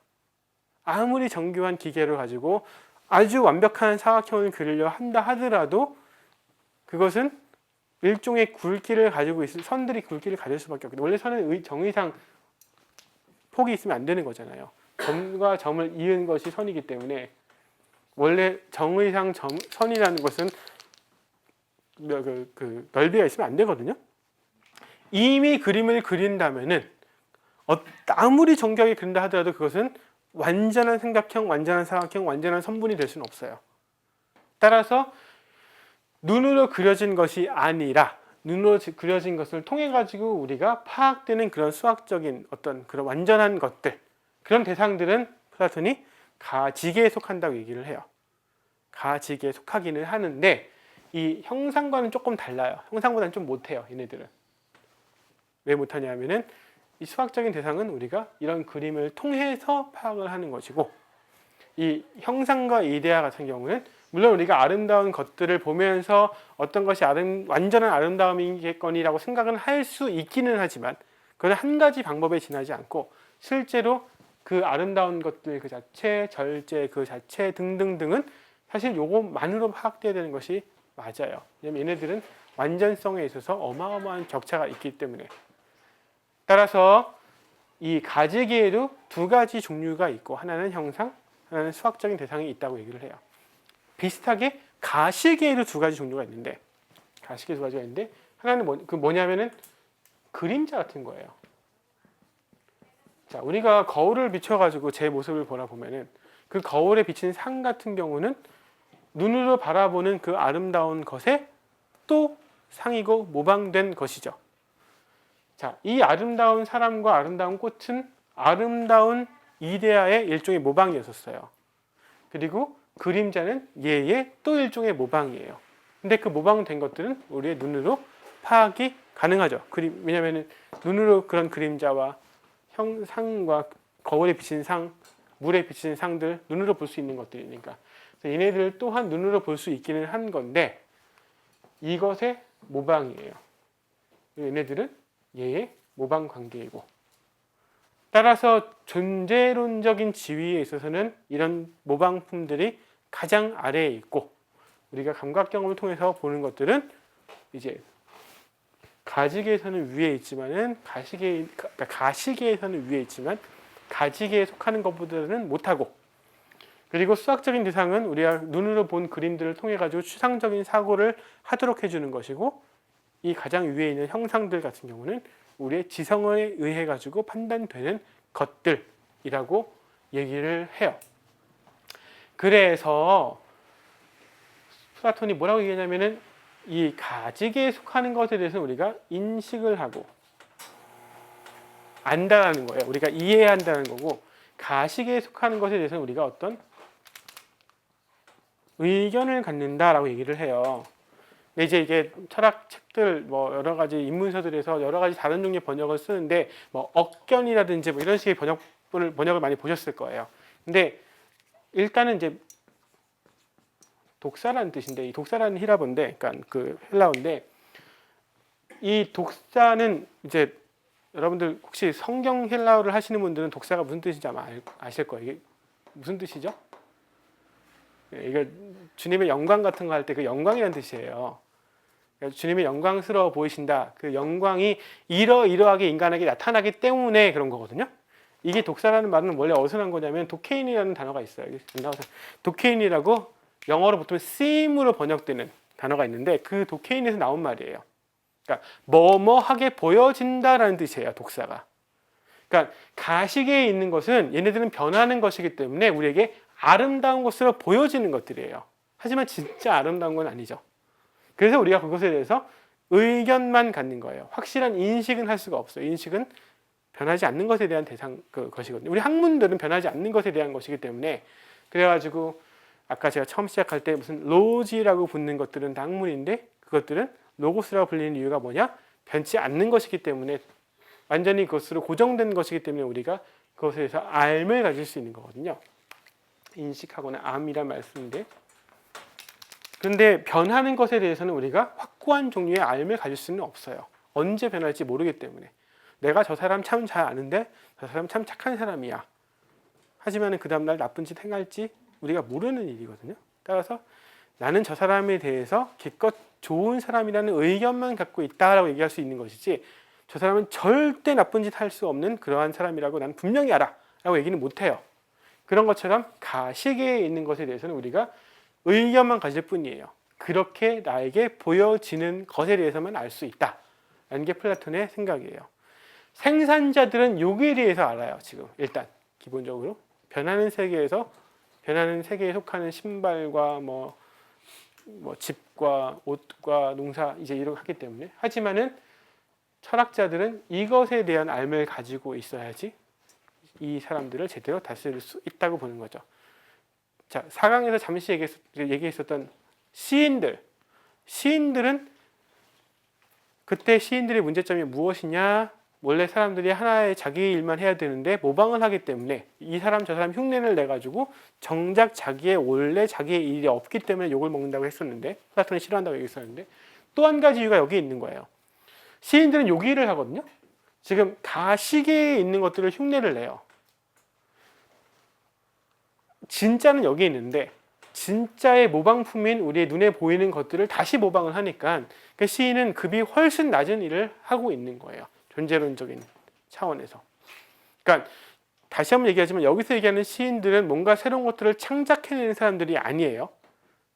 아무리 정교한 기계를 가지고 아주 완벽한 사각형을 그리려 한다 하더라도 그것은 일종의 굵기를 가지고 있을, 선들이 굵기를 가질 수밖에 없거든요. 원래 선은 정의상 폭이 있으면 안 되는 거잖아요. 점과 점을 이은 것이 선이기 때문에 원래 정의상 선이라는 것은 그 넓이가 있으면 안 되거든요. 이미 그림을 그린다면은 아무리 정교하게 그린다 하더라도 그것은 완전한 삼각형, 완전한 사각형, 완전한 선분이 될 수는 없어요. 따라서 눈으로 그려진 것이 아니라 눈으로 그려진 것을 통해 가지고 우리가 파악되는 그런 수학적인 어떤 그런 완전한 것들, 그런 대상들은 플라톤이 가지계에 속한다고 얘기를 해요. 가지계에 속하기는 하는데 이 형상과는 조금 달라요. 형상보다는 좀 못해요, 얘네들은. 왜 못하냐 하면은 이 수학적인 대상은 우리가 이런 그림을 통해서 파악을 하는 것이고 이 형상과 이데아 같은 경우는 물론 우리가 아름다운 것들을 보면서 어떤 것이 완전한 아름다움이겠거니라고 생각은 할 수 있기는 하지만 그건 한 가지 방법에 지나지 않고 실제로 그 아름다운 것들 그 자체, 절제 그 자체 등등등은 사실 요것만으로 파악돼야 되는 것이 맞아요. 왜냐면 얘네들은 완전성에 있어서 어마어마한 격차가 있기 때문에. 따라서 이 가지계에도 두 가지 종류가 있고 하나는 형상, 하나는 수학적인 대상이 있다고 얘기를 해요. 비슷하게 가시계에도 두 가지 종류가 있는데 하나는 뭐냐면은 그림자 같은 거예요. 자, 우리가 거울을 비춰가지고 제 모습을 보면은 그 거울에 비친 상 같은 경우는 눈으로 바라보는 그 아름다운 것에 또 상이고 모방된 것이죠. 자, 이 아름다운 사람과 아름다운 꽃은 아름다운 이데아의 일종의 모방이었어요. 그리고 그림자는 얘의 또 일종의 모방이에요. 근데 그 모방된 것들은 우리의 눈으로 파악이 가능하죠. 왜냐하면 눈으로 그런 그림자와 형상과 거울에 비친 상, 물에 비친 상들 눈으로 볼 수 있는 것들이니까 얘네들 또한 눈으로 볼 수 있기는 한 건데 이것의 모방이에요. 얘네들은 얘의 모방 관계이고 따라서 존재론적인 지위에 있어서는 이런 모방품들이 가장 아래에 있고 우리가 감각 경험을 통해서 보는 것들은 이제 가지계에서는 위에 있지만은 가시계에서는 위에 있지만 가지계에 속하는 것보다는 못하고 그리고 수학적인 대상은 우리가 눈으로 본 그림들을 통해 가지고 추상적인 사고를 하도록 해주는 것이고 이 가장 위에 있는 형상들 같은 경우는 우리의 지성에 의해 가지고 판단되는 것들이라고 얘기를 해요. 그래서 플라톤이 뭐라고 얘기하냐면은 이 가지계에 속하는 것에 대해서 우리가 인식을 하고 안다라는 거예요. 우리가 이해한다는 거고 가시계에 속하는 것에 대해서는 우리가 어떤 의견을 갖는다라고 얘기를 해요. 근데 이제 이게 철학 책들 뭐 여러 가지 입문서들에서 여러 가지 다른 종류의 번역을 쓰는데 뭐 억견이라든지 뭐 이런 식의 번역을 많이 보셨을 거예요. 근데 일단은 이제 독사라는 뜻인데 이 독사라는 히라보인데 그러니까 그 헬라어인데 이 독사는 이제 여러분들 혹시 성경 헬라어를 하시는 분들은 독사가 무슨 뜻인지 아마 아실 거예요. 이게 무슨 뜻이죠? 이게 주님의 영광 같은 거 할 때 그 영광이라는 뜻이에요. 주님의 영광스러워 보이신다. 그 영광이 이러이러하게 인간에게 나타나기 때문에 그런 거거든요. 이게 독사라는 말은 원래 어디서 난 거냐면 도케인이라는 단어가 있어요. 도케인이라고 영어로 보통 seem으로 번역되는 단어가 있는데 그 도케인에서 나온 말이에요. 그러니까 뭐뭐하게 보여진다라는 뜻이에요. 독사가. 그러니까 가시계에 있는 것은 얘네들은 변하는 것이기 때문에 우리에게 아름다운 것으로 보여지는 것들이에요. 하지만 진짜 아름다운 건 아니죠. 그래서 우리가 그것에 대해서 의견만 갖는 거예요. 확실한 인식은 할 수가 없어요. 인식은 변하지 않는 것에 대한 것이거든요. 우리 학문들은 변하지 않는 것에 대한 것이기 때문에 그래가지고 아까 제가 처음 시작할 때 무슨 로지라고 붙는 것들은 다 학문인데 그것들은 로고스라고 불리는 이유가 뭐냐? 변치 않는 것이기 때문에 완전히 그것으로 고정된 것이기 때문에 우리가 그것에 대해서 알을 가질 수 있는 거거든요. 인식하거나 암이란 말씀인데 그런데 변하는 것에 대해서는 우리가 확고한 종류의 알을 가질 수는 없어요. 언제 변할지 모르기 때문에 내가 저 사람 참 잘 아는데 저 사람 참 착한 사람이야. 하지만 그 다음날 나쁜 짓 행할지 우리가 모르는 일이거든요. 따라서 나는 저 사람에 대해서 기껏 좋은 사람이라는 의견만 갖고 있다라고 얘기할 수 있는 것이지 저 사람은 절대 나쁜 짓 할 수 없는 그러한 사람이라고 나는 분명히 알아 라고 얘기는 못해요. 그런 것처럼 가시계에 있는 것에 대해서는 우리가 의견만 가질 뿐이에요. 그렇게 나에게 보여지는 것에 대해서만 알 수 있다 라는 게 플라톤의 생각이에요. 생산자들은 여기에 대해서 알아요. 지금 일단 기본적으로 변하는 세계에 속하는 신발과 뭐 집과 옷과 농사 이제 이렇게 하기 때문에 하지만은 철학자들은 이것에 대한 알을 가지고 있어야지 이 사람들을 제대로 다스릴 수 있다고 보는 거죠. 자, 4강에서 잠시 얘기했었던 시인들은 그때 시인들의 문제점이 무엇이냐? 원래 사람들이 하나의 자기 일만 해야 되는데 모방을 하기 때문에 이 사람 저 사람 흉내를 내가지고 정작 자기의 원래 자기의 일이 없기 때문에 욕을 먹는다고 했었는데, 플라톤이 싫어한다고 얘기했었는데, 또 한 가지 이유가 여기 있는 거예요. 시인들은 요기를 하거든요. 지금 가시계에 있는 것들을 흉내를 내요. 진짜는 여기 있는데 진짜의 모방품인 우리의 눈에 보이는 것들을 다시 모방을 하니까 그 시인은 급이 훨씬 낮은 일을 하고 있는 거예요. 존재론적인 차원에서. 그러니까 다시 한번 얘기하지만 여기서 얘기하는 시인들은 뭔가 새로운 것들을 창작해내는 사람들이 아니에요.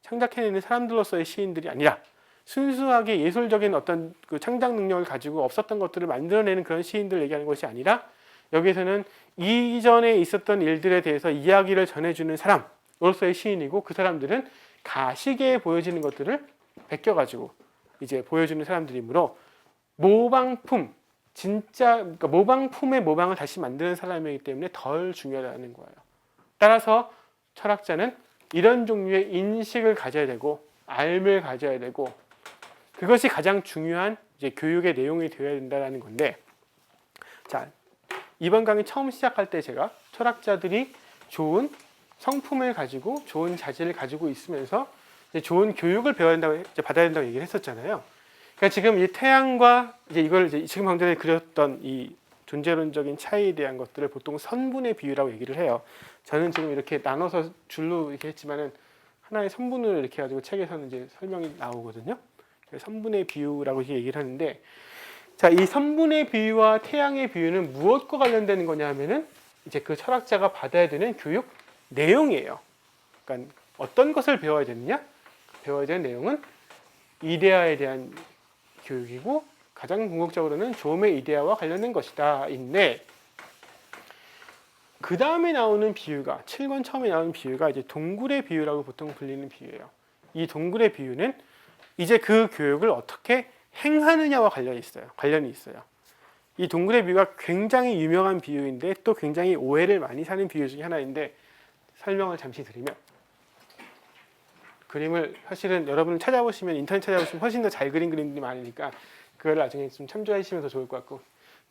창작해내는 사람들로서의 시인들이 아니라 순수하게 예술적인 어떤 그 창작 능력을 가지고 없었던 것들을 만들어내는 그런 시인들을 얘기하는 것이 아니라, 여기서는 이전에 있었던 일들에 대해서 이야기를 전해주는 사람으로서의 시인이고, 그 사람들은 가시계에 보여지는 것들을 베껴가지고 이제 보여주는 사람들이므로 모방품, 진짜 그러니까 모방품의 모방을 다시 만드는 사람이기 때문에 덜 중요하다는 거예요. 따라서 철학자는 이런 종류의 인식을 가져야 되고 알을 가져야 되고, 그것이 가장 중요한 이제 교육의 내용이 되어야 된다는 건데, 자, 이번 강의 처음 시작할 때 제가 철학자들이 좋은 성품을 가지고 좋은 자질을 가지고 있으면서 이제 좋은 교육을 배워야 된다고, 이제 받아야 된다고 얘기를 했었잖아요. 그러니까 지금 이 태양과 이제 이걸 이제 지금 방금 전에 그렸던 이 존재론적인 차이에 대한 것들을 보통 선분의 비유라고 얘기를 해요. 저는 지금 이렇게 나눠서 줄로 이렇게 했지만은 하나의 선분을 이렇게 가지고 책에서는 이제 설명이 나오거든요. 선분의 비유라고 얘기를 하는데, 자, 이 선분의 비유와 태양의 비유는 무엇과 관련되는 거냐 하면은 이제 그 철학자가 받아야 되는 교육 내용이에요. 그러니까 어떤 것을 배워야 되느냐? 배워야 되는 내용은 이데아에 대한 교육이고, 가장 궁극적으로는 조음의 이데아와 관련된 것이다 인데, 그 다음에 나오는 비유가, 7권 처음에 나오는 비유가 이제 동굴의 비유라고 보통 불리는 비유예요. 이 동굴의 비유는 이제 그 교육을 어떻게 행하느냐와 관련이 있어요. 이 동굴의 비유가 굉장히 유명한 비유인데 또 굉장히 오해를 많이 사는 비유 중에 하나인데, 설명을 잠시 드리면, 그림을 사실은 여러분 찾아보시면, 인터넷 찾아보시면 훨씬 더 잘 그린 그림들이 많으니까 그걸 나중에 좀 참조하시면 더 좋을 것 같고,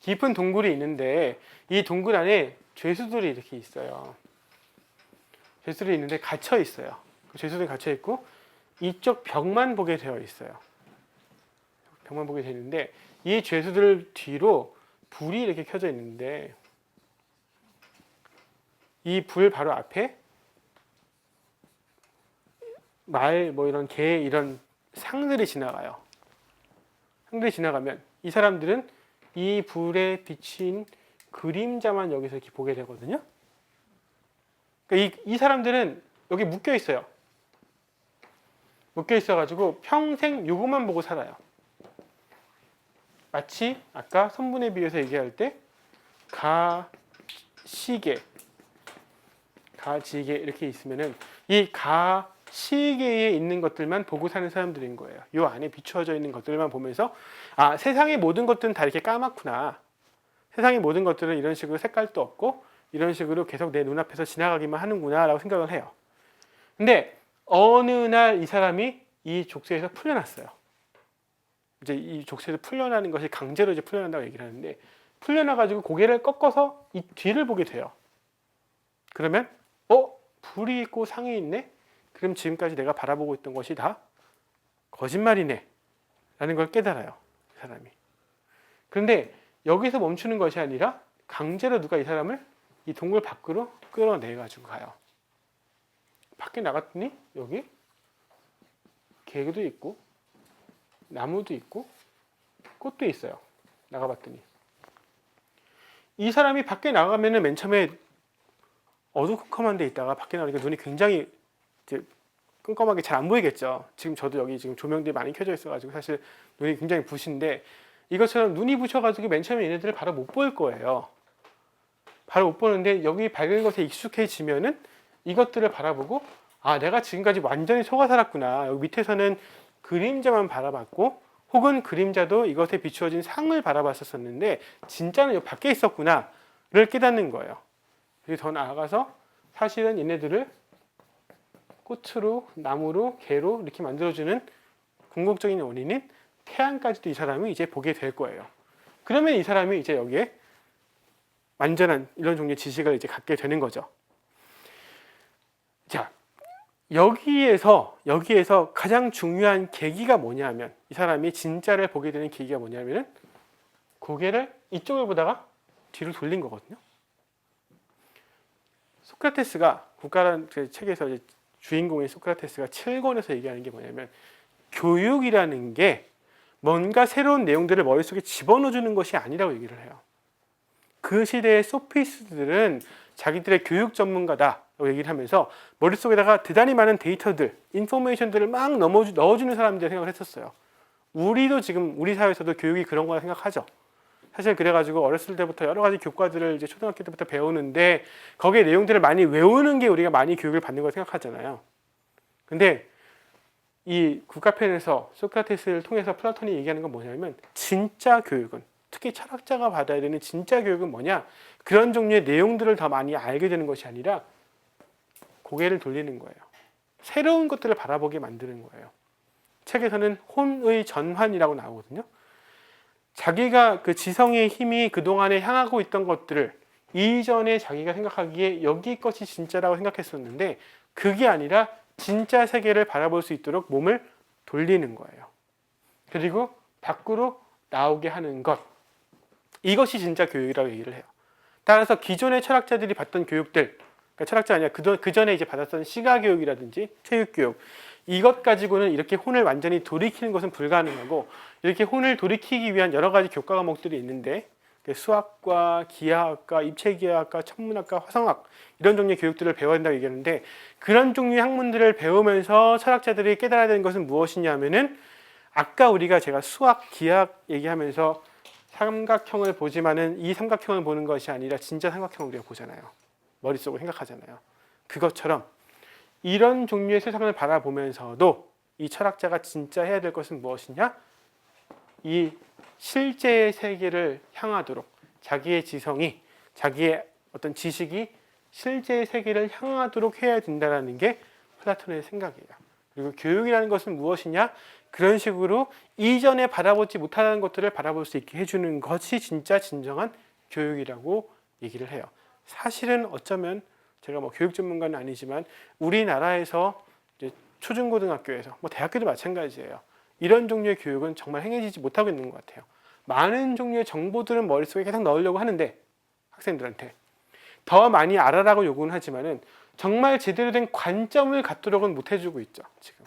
깊은 동굴이 있는데 이 동굴 안에 죄수들이 이렇게 있어요. 죄수들이 있는데 갇혀 있어요. 그 죄수들이 갇혀 있고 이쪽 벽만 보게 되어 있어요. 벽만 보게 되는데 이 죄수들 뒤로 불이 이렇게 켜져 있는데, 이 불 바로 앞에 말, 뭐 이런 개, 이런 상들이 지나가요. 상들이 지나가면 이 사람들은 이 불에 비친 그림자만 여기서 이렇게 보게 되거든요. 그러니까 이 사람들은 여기 묶여 있어요. 묶여 있어가지고 평생 요것만 보고 살아요. 마치 아까 선분의 비유에서 얘기할 때 가시계, 가지계 이렇게 있으면은 이 가시계에 있는 것들만 보고 사는 사람들인 거예요. 요 안에 비추어져 있는 것들만 보면서, 아, 세상의 모든 것들은 다 이렇게 까맣구나. 세상의 모든 것들은 이런 식으로 색깔도 없고 이런 식으로 계속 내 눈앞에서 지나가기만 하는구나 라고 생각을 해요. 근데 어느 날 이 사람이 이 족쇄에서 풀려났어요. 이제 이 족쇄에서 풀려나는 것이 강제로 이제 풀려난다고 얘기를 하는데, 풀려나가지고 고개를 꺾어서 이 뒤를 보게 돼요. 그러면 불이 있고 상이 있네? 그럼 지금까지 내가 바라보고 있던 것이 다 거짓말이네 라는 걸 깨달아요, 그 사람이. 그런데 여기서 멈추는 것이 아니라 강제로 누가 이 사람을 이 동굴 밖으로 끌어내가지고 가요. 밖에 나갔더니 여기 개도 있고 나무도 있고 꽃도 있어요. 나가봤더니 이 사람이 밖에 나가면은 맨 처음에 어두컴컴한 데 있다가 밖에 나오니까 눈이 굉장히 이제 깜깜하게 잘 안 보이겠죠. 지금 저도 여기 지금 조명들이 많이 켜져 있어가지고 사실 눈이 굉장히 부신데, 이것처럼 눈이 부셔가지고 맨 처음에 얘네들을 바로 못 볼 거예요. 바로 못 보는데 여기 밝은 것에 익숙해지면은 이것들을 바라보고, 아, 내가 지금까지 완전히 속아 살았구나. 여기 밑에서는 그림자만 바라봤고, 혹은 그림자도 이것에 비추어진 상을 바라봤었는데 진짜는 여기 밖에 있었구나를 깨닫는 거예요. 그리고 더 나아가서 사실은 얘네들을 꽃으로, 나무로, 개로 이렇게 만들어주는 궁극적인 원인인 태양까지도 이 사람이 이제 보게 될 거예요. 그러면 이 사람이 이제 여기에 완전한 이런 종류의 지식을 이제 갖게 되는 거죠. 자, 여기에서 가장 중요한 계기가 뭐냐면, 이 사람이 진짜를 보게 되는 계기가 뭐냐면은 고개를 이쪽을 보다가 뒤로 돌린 거거든요. 소크라테스가 국가라는 그 책에서 이제 주인공인 소크라테스가 7권에서 얘기하는 게 뭐냐면, 교육이라는 게 뭔가 새로운 내용들을 머릿속에 집어넣어주는 것이 아니라고 얘기를 해요. 그 시대의 소피스트들은 자기들의 교육 전문가다라고 얘기를 하면서 머릿속에다가 대단히 많은 데이터들, 인포메이션들을 막 넣어주는 사람들이 생각을 했었어요. 우리도 지금 우리 사회에서도 교육이 그런 거라 생각하죠. 사실 그래가지고 어렸을 때부터 여러 가지 교과들을 이제 초등학교 때부터 배우는데 거기에 내용들을 많이 외우는 게 우리가 많이 교육을 받는 걸 생각하잖아요. 근데 이 국가편에서 소크라테스를 통해서 플라톤이 얘기하는 건 뭐냐면, 진짜 교육은, 특히 철학자가 받아야 되는 진짜 교육은 뭐냐, 그런 종류의 내용들을 더 많이 알게 되는 것이 아니라 고개를 돌리는 거예요. 새로운 것들을 바라보게 만드는 거예요. 책에서는 혼의 전환이라고 나오거든요. 자기가 그 지성의 힘이 그동안에 향하고 있던 것들을 이전에 자기가 생각하기에 여기 것이 진짜라고 생각했었는데 그게 아니라 진짜 세계를 바라볼 수 있도록 몸을 돌리는 거예요. 그리고 밖으로 나오게 하는 것, 이것이 진짜 교육이라고 얘기를 해요. 따라서 기존의 철학자들이 받던 교육들, 그러니까 철학자 아니라 그 전에 이제 받았던 시가교육이라든지 체육교육, 이것 가지고는 이렇게 혼을 완전히 돌이키는 것은 불가능하고, 이렇게 혼을 돌이키기 위한 여러 가지 교과 과목들이 있는데 수학과 기하학과, 입체기하학과, 천문학과, 화성학 이런 종류의 교육들을 배워야 된다고 얘기하는데, 그런 종류의 학문들을 배우면서 철학자들이 깨달아야 되는 것은 무엇이냐면은, 아까 제가 수학, 기하학 얘기하면서 삼각형을 보지만은 이 삼각형을 보는 것이 아니라 진짜 삼각형을 우리가 보잖아요. 머릿속으로 생각하잖아요. 그것처럼 이런 종류의 세상을 바라보면서도 이 철학자가 진짜 해야 될 것은 무엇이냐? 이 실제의 세계를 향하도록, 자기의 지성이, 자기의 어떤 지식이 실제의 세계를 향하도록 해야 된다는 게 플라톤의 생각이에요. 그리고 교육이라는 것은 무엇이냐? 그런 식으로 이전에 바라보지 못하는 것들을 바라볼 수 있게 해주는 것이 진짜 진정한 교육이라고 얘기를 해요. 사실은 어쩌면 제가 뭐 교육 전문가는 아니지만 우리나라에서 이제 초중고등학교에서 대학교도 마찬가지예요. 이런 종류의 교육은 정말 행해지지 못하고 있는 것 같아요. 많은 종류의 정보들은 머릿속에 계속 넣으려고 하는데 학생들한테 더 많이 알아라고 요구는 하지만은 정말 제대로 된 관점을 갖도록은 못 해주고 있죠, 지금.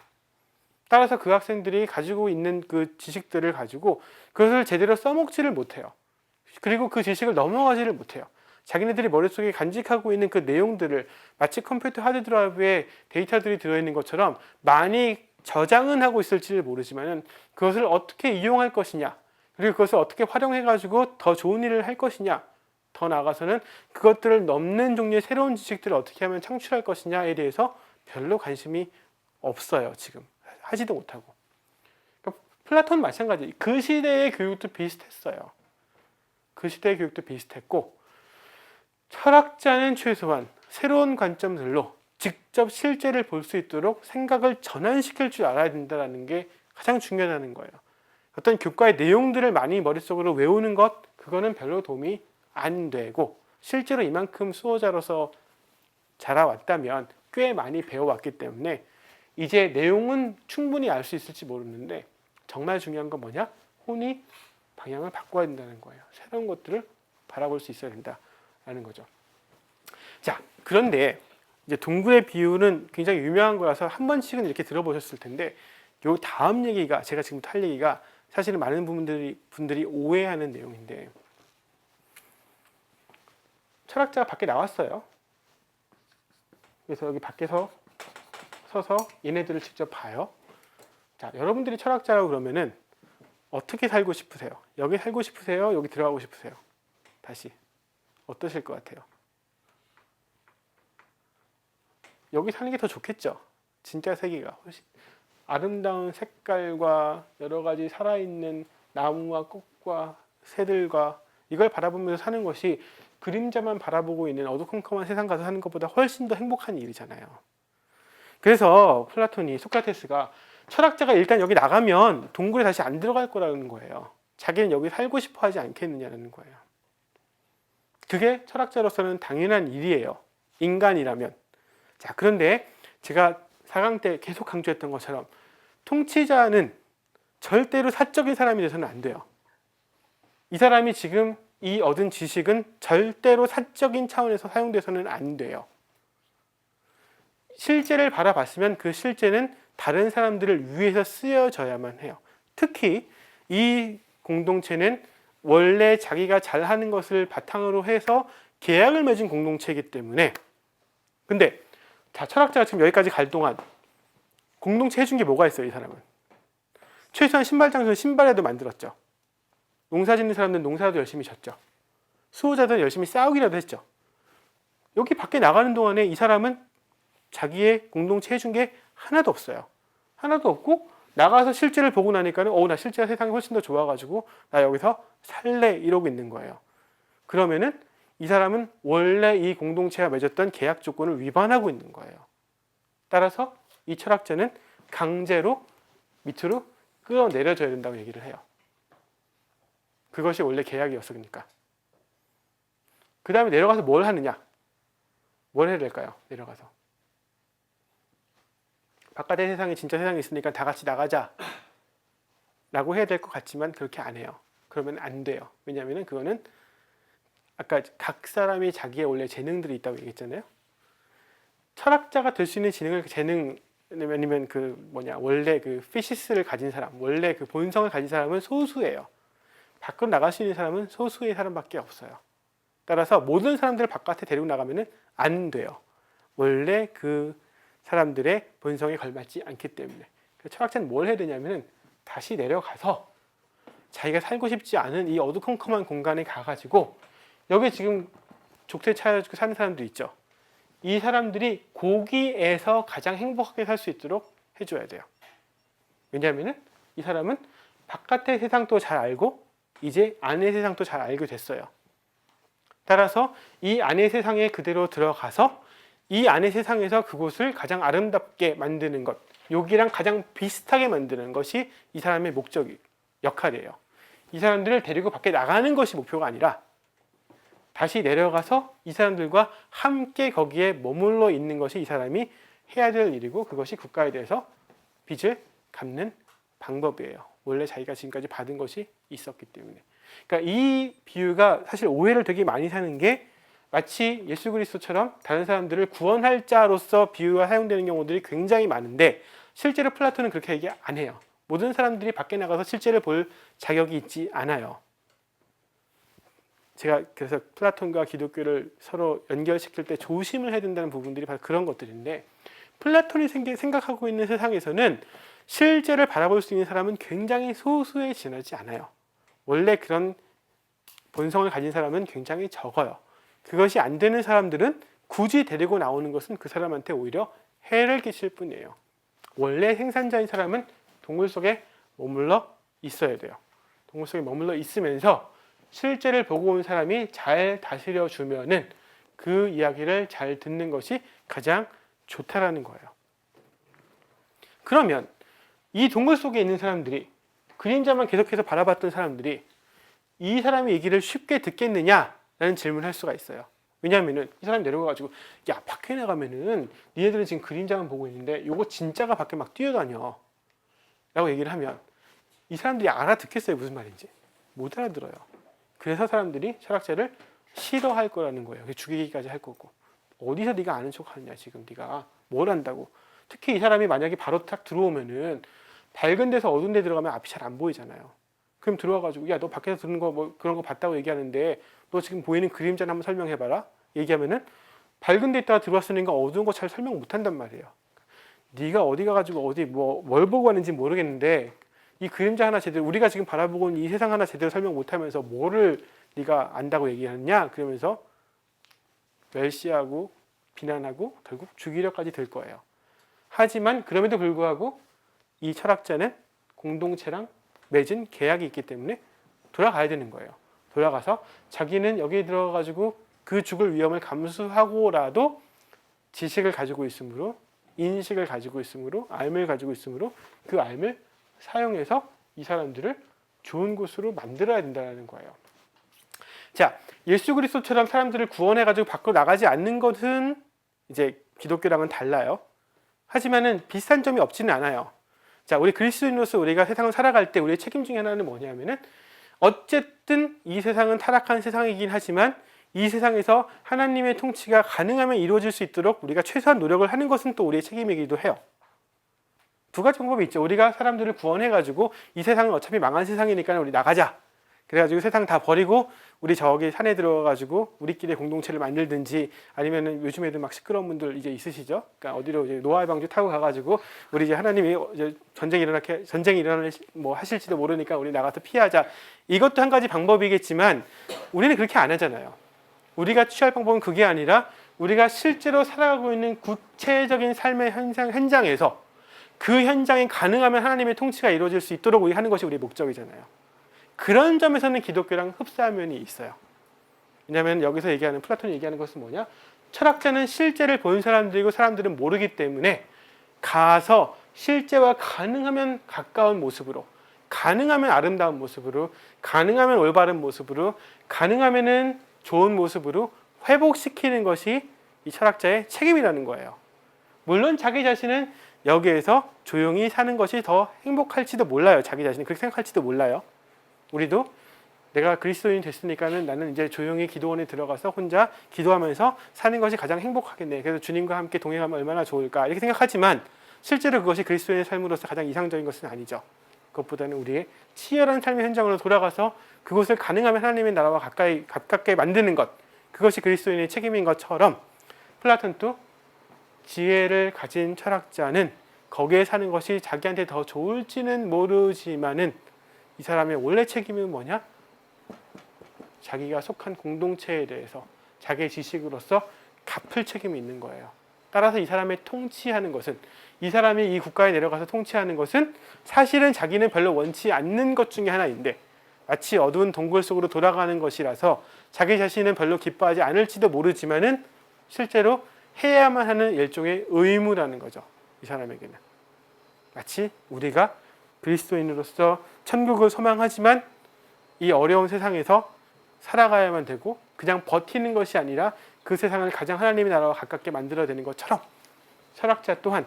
따라서 그 학생들이 가지고 있는 그 지식들을 가지고 그것을 제대로 써먹지를 못해요. 그리고 그 지식을 넘어가지를 못해요. 자기네들이 머릿속에 간직하고 있는 그 내용들을 마치 컴퓨터 하드드라이브에 데이터들이 들어있는 것처럼 많이 저장은 하고 있을지를 모르지만은 그것을 어떻게 이용할 것이냐, 그리고 그것을 어떻게 활용해가지고 더 좋은 일을 할 것이냐, 더 나아가서는 그것들을 넘는 종류의 새로운 지식들을 어떻게 하면 창출할 것이냐에 대해서 별로 관심이 없어요. 지금 하지도 못하고. 그러니까 플라톤 마찬가지. 그 시대의 교육도 비슷했어요. 그 시대의 교육도 비슷했고, 철학자는 최소한 새로운 관점들로 직접 실제를 볼 수 있도록 생각을 전환시킬 줄 알아야 된다는 게 가장 중요하다는 거예요. 어떤 교과의 내용들을 많이 머릿속으로 외우는 것, 그거는 별로 도움이 안 되고, 실제로 이만큼 수호자로서 자라왔다면 꽤 많이 배워왔기 때문에 이제 내용은 충분히 알 수 있을지 모르는데, 정말 중요한 건 뭐냐? 혼이 방향을 바꿔야 된다는 거예요. 새로운 것들을 바라볼 수 있어야 된다는 거죠. 자, 그런데 이제 동굴의 비유는 굉장히 유명한 거라서 한 번씩은 이렇게 들어보셨을 텐데, 요 다음 얘기가, 제가 지금 할 얘기가 사실은 많은 분들이 오해하는 내용인데, 철학자가 밖에 나왔어요. 그래서 여기 밖에서 서서 얘네들을 직접 봐요. 자, 여러분들이 철학자라고 그러면은 어떻게 살고 싶으세요? 여기 살고 싶으세요? 여기 들어가고 싶으세요? 다시 어떠실 것 같아요? 여기 사는 게 더 좋겠죠? 진짜 세계가 훨씬 아름다운 색깔과 여러 가지 살아있는 나무와 꽃과 새들과 이걸 바라보면서 사는 것이 그림자만 바라보고 있는 어두컴컴한 세상 가서 사는 것보다 훨씬 더 행복한 일이잖아요. 그래서 플라톤이, 소크라테스가 철학자가 일단 여기 나가면 동굴에 다시 안 들어갈 거라는 거예요. 자기는 여기 살고 싶어 하지 않겠느냐는 거예요. 그게 철학자로서는 당연한 일이에요. 인간이라면. 자, 그런데 제가 4강 때 계속 강조했던 것처럼 통치자는 절대로 사적인 사람이 돼서는 안 돼요. 이 사람이 지금 이 얻은 지식은 절대로 사적인 차원에서 사용돼서는 안 돼요. 실제를 바라봤으면 그 실제는 다른 사람들을 위해서 쓰여져야만 해요. 특히 이 공동체는 원래 자기가 잘하는 것을 바탕으로 해서 계약을 맺은 공동체이기 때문에. 근데 자, 철학자가 지금 여기까지 갈 동안 공동체 해준 게 뭐가 있어요? 이 사람은 최소한 신발 장소는 신발에도 만들었죠. 농사 짓는 사람들은 농사도 열심히 졌죠. 수호자들은 열심히 싸우기라도 했죠. 여기 밖에 나가는 동안에 이 사람은 자기의 공동체 해준 게 하나도 없어요. 하나도 없고 나가서 실제를 보고 나니까는 나 실제가 세상이 훨씬 더 좋아가지고 나 여기서 살래 이러고 있는 거예요. 그러면은 이 사람은 원래 이 공동체가 맺었던 계약 조건을 위반하고 있는 거예요. 따라서 이 철학자는 강제로 밑으로 끌어내려줘야 된다고 얘기를 해요. 그것이 원래 계약이었으니까. 그 다음에 내려가서 뭘 하느냐? 뭘 해야 될까요? 내려가서 바깥의 세상에 진짜 세상이 있으니까 다 같이 나가자 라고 해야 될 것 같지만 그렇게 안 해요. 그러면 안 돼요. 왜냐하면 그거는 아까 각 사람이 자기의 원래 재능들이 있다고 얘기했잖아요. 철학자가 될 수 있는 재능 아니면 원래 그 피시스를 가진 사람, 원래 그 본성을 가진 사람은 소수예요. 밖으로 나갈 수 있는 사람은 소수의 사람밖에 없어요. 따라서 모든 사람들을 바깥에 데리고 나가면은 안 돼요. 원래 그 사람들의 본성에 걸맞지 않기 때문에. 철학자는 뭘 해야 되냐면은 다시 내려가서 자기가 살고 싶지 않은 이 어두컴컴한 공간에 가가지고 여기 지금 족쇄 차여지고 사는 사람들 있죠. 이 사람들이 거기에서 가장 행복하게 살 수 있도록 해줘야 돼요. 왜냐하면은 이 사람은 바깥의 세상도 잘 알고 이제 안의 세상도 잘 알게 됐어요. 따라서 이 안의 세상에 그대로 들어가서 이 안의 세상에서 그곳을 가장 아름답게 만드는 것, 여기랑 가장 비슷하게 만드는 것이 이 사람의 역할이에요. 이 사람들을 데리고 밖에 나가는 것이 목표가 아니라 다시 내려가서 이 사람들과 함께 거기에 머물러 있는 것이 이 사람이 해야 될 일이고 그것이 국가에 대해서 빚을 갚는 방법이에요. 원래 자기가 지금까지 받은 것이 있었기 때문에. 그러니까 이 비유가 사실 오해를 되게 많이 사는 게 마치 예수 그리스도처럼 다른 사람들을 구원할 자로서 비유가 사용되는 경우들이 굉장히 많은데 실제로 플라톤은 그렇게 얘기 안 해요. 모든 사람들이 밖에 나가서 실제를 볼 자격이 있지 않아요. 제가 그래서 플라톤과 기독교를 서로 연결시킬 때 조심을 해야 된다는 부분들이 바로 그런 것들인데 플라톤이 생각하고 있는 세상에서는 실제를 바라볼 수 있는 사람은 굉장히 소수에 지나지 않아요. 원래 그런 본성을 가진 사람은 굉장히 적어요. 그것이 안 되는 사람들은 굳이 데리고 나오는 것은 그 사람한테 오히려 해를 끼칠 뿐이에요. 원래 생산자인 사람은 동굴 속에 머물러 있어야 돼요. 동굴 속에 머물러 있으면서 실제를 보고 온 사람이 잘 다스려 주면은 그 이야기를 잘 듣는 것이 가장 좋다라는 거예요. 그러면 이 동굴 속에 있는 사람들이 그림자만 계속해서 바라봤던 사람들이 이 사람의 얘기를 쉽게 듣겠느냐라는 질문을 할 수가 있어요. 왜냐하면은 이 사람이 내려가가지고 야 밖에 나가면은 니네들은 지금 그림자만 보고 있는데 요거 진짜가 밖에 막 뛰어다녀 라고 얘기를 하면 이 사람들이 알아듣겠어요? 무슨 말인지? 못 알아들어요. 그래서 사람들이 철학자를 싫어할 거라는 거예요. 죽이기까지 할 거고. 어디서 네가 아는 척 하느냐 지금 네가 뭘 안다고. 특히 이 사람이 만약에 바로 딱 들어오면은 밝은 데서 어두운 데 들어가면 앞이 잘 안 보이잖아요. 그럼 들어와가지고 야 너 밖에서 들은 거 뭐 그런 거 봤다고 얘기하는데 너 지금 보이는 그림자를 한번 설명해봐라 얘기하면은 밝은 데 있다가 들어왔으니까 어두운 거 잘 설명 못 한단 말이에요. 네가 어디 가가지고 어디 뭘 보고 하는지 모르겠는데 이 그림자 하나 제대로 우리가 지금 바라보고 있는 이 세상 하나 제대로 설명 못하면서 뭐를 네가 안다고 얘기하느냐 그러면서 멸시하고 비난하고 결국 죽이려까지 들 거예요. 하지만 그럼에도 불구하고 이 철학자는 공동체랑 맺은 계약이 있기 때문에 돌아가야 되는 거예요. 돌아가서 자기는 여기에 들어가가지고 그 죽을 위험을 감수하고라도 지식을 가지고 있으므로 인식을 가지고 있으므로 알을 가지고 있으므로 그 알을 사용해서 이 사람들을 좋은 곳으로 만들어야 된다는 거예요. 자, 예수 그리스도처럼 사람들을 구원해 가지고 밖으로 나가지 않는 것은 이제 기독교랑은 달라요. 하지만은 비슷한 점이 없지는 않아요. 자, 우리 그리스도인으로서 우리가 세상을 살아갈 때 우리의 책임 중에 하나는 뭐냐면은 어쨌든 이 세상은 타락한 세상이긴 하지만 이 세상에서 하나님의 통치가 가능하면 이루어질 수 있도록 우리가 최소한 노력을 하는 것은 또 우리의 책임이기도 해요. 두 가지 방법이 있죠. 우리가 사람들을 구원해가지고 이 세상은 어차피 망한 세상이니까 우리 나가자. 그래가지고 세상 다 버리고 우리 저기 산에 들어가가지고 우리끼리 공동체를 만들든지 아니면은 요즘에도 막 시끄러운 분들 이제 있으시죠. 그러니까 어디로 이제 노아의 방주 타고 가가지고 우리 이제 하나님이 이제 전쟁이 일어날 뭐 하실지도 모르니까 우리 나가서 피하자. 이것도 한 가지 방법이겠지만 우리는 그렇게 안 하잖아요. 우리가 취할 방법은 그게 아니라 우리가 실제로 살아가고 있는 구체적인 삶의 현장에서 그 현장에 가능하면 하나님의 통치가 이루어질 수 있도록 우리 하는 것이 우리의 목적이잖아요. 그런 점에서는 기독교랑 흡사한 면이 있어요. 왜냐하면 여기서 얘기하는 플라톤이 얘기하는 것은 뭐냐? 철학자는 실제를 본 사람들이고 사람들은 모르기 때문에 가서 실제와 가능하면 가까운 모습으로, 가능하면 아름다운 모습으로, 가능하면 올바른 모습으로, 가능하면은 좋은 모습으로 회복시키는 것이 이 철학자의 책임이라는 거예요. 물론 자기 자신은 여기에서 조용히 사는 것이 더 행복할지도 몰라요. 자기 자신이 그렇게 생각할지도 몰라요. 우리도 내가 그리스도인이 됐으니까는 나는 이제 조용히 기도원에 들어가서 혼자 기도하면서 사는 것이 가장 행복하겠네. 그래서 주님과 함께 동행하면 얼마나 좋을까 이렇게 생각하지만 실제로 그것이 그리스도인의 삶으로서 가장 이상적인 것은 아니죠. 그것보다는 우리의 치열한 삶의 현장으로 돌아가서 그곳을 가능하면 하나님의 나라와 가깝게 만드는 것, 그것이 그리스도인의 책임인 것처럼 플라톤도 지혜를 가진 철학자는 거기에 사는 것이 자기한테 더 좋을지는 모르지만은 이 사람의 원래 책임은 뭐냐? 자기가 속한 공동체에 대해서 자기의 지식으로서 갚을 책임이 있는 거예요. 따라서 이 사람의 통치하는 것은, 이 사람이 이 국가에 내려가서 통치하는 것은 사실은 자기는 별로 원치 않는 것 중에 하나인데 마치 어두운 동굴 속으로 돌아가는 것이라서 자기 자신은 별로 기뻐하지 않을지도 모르지만은 실제로 해야만 하는 일종의 의무라는 거죠. 이 사람에게는. 마치 우리가 그리스도인으로서 천국을 소망하지만 이 어려운 세상에서 살아가야만 되고 그냥 버티는 것이 아니라 그 세상을 가장 하나님의 나라와 가깝게 만들어내는 것처럼 철학자 또한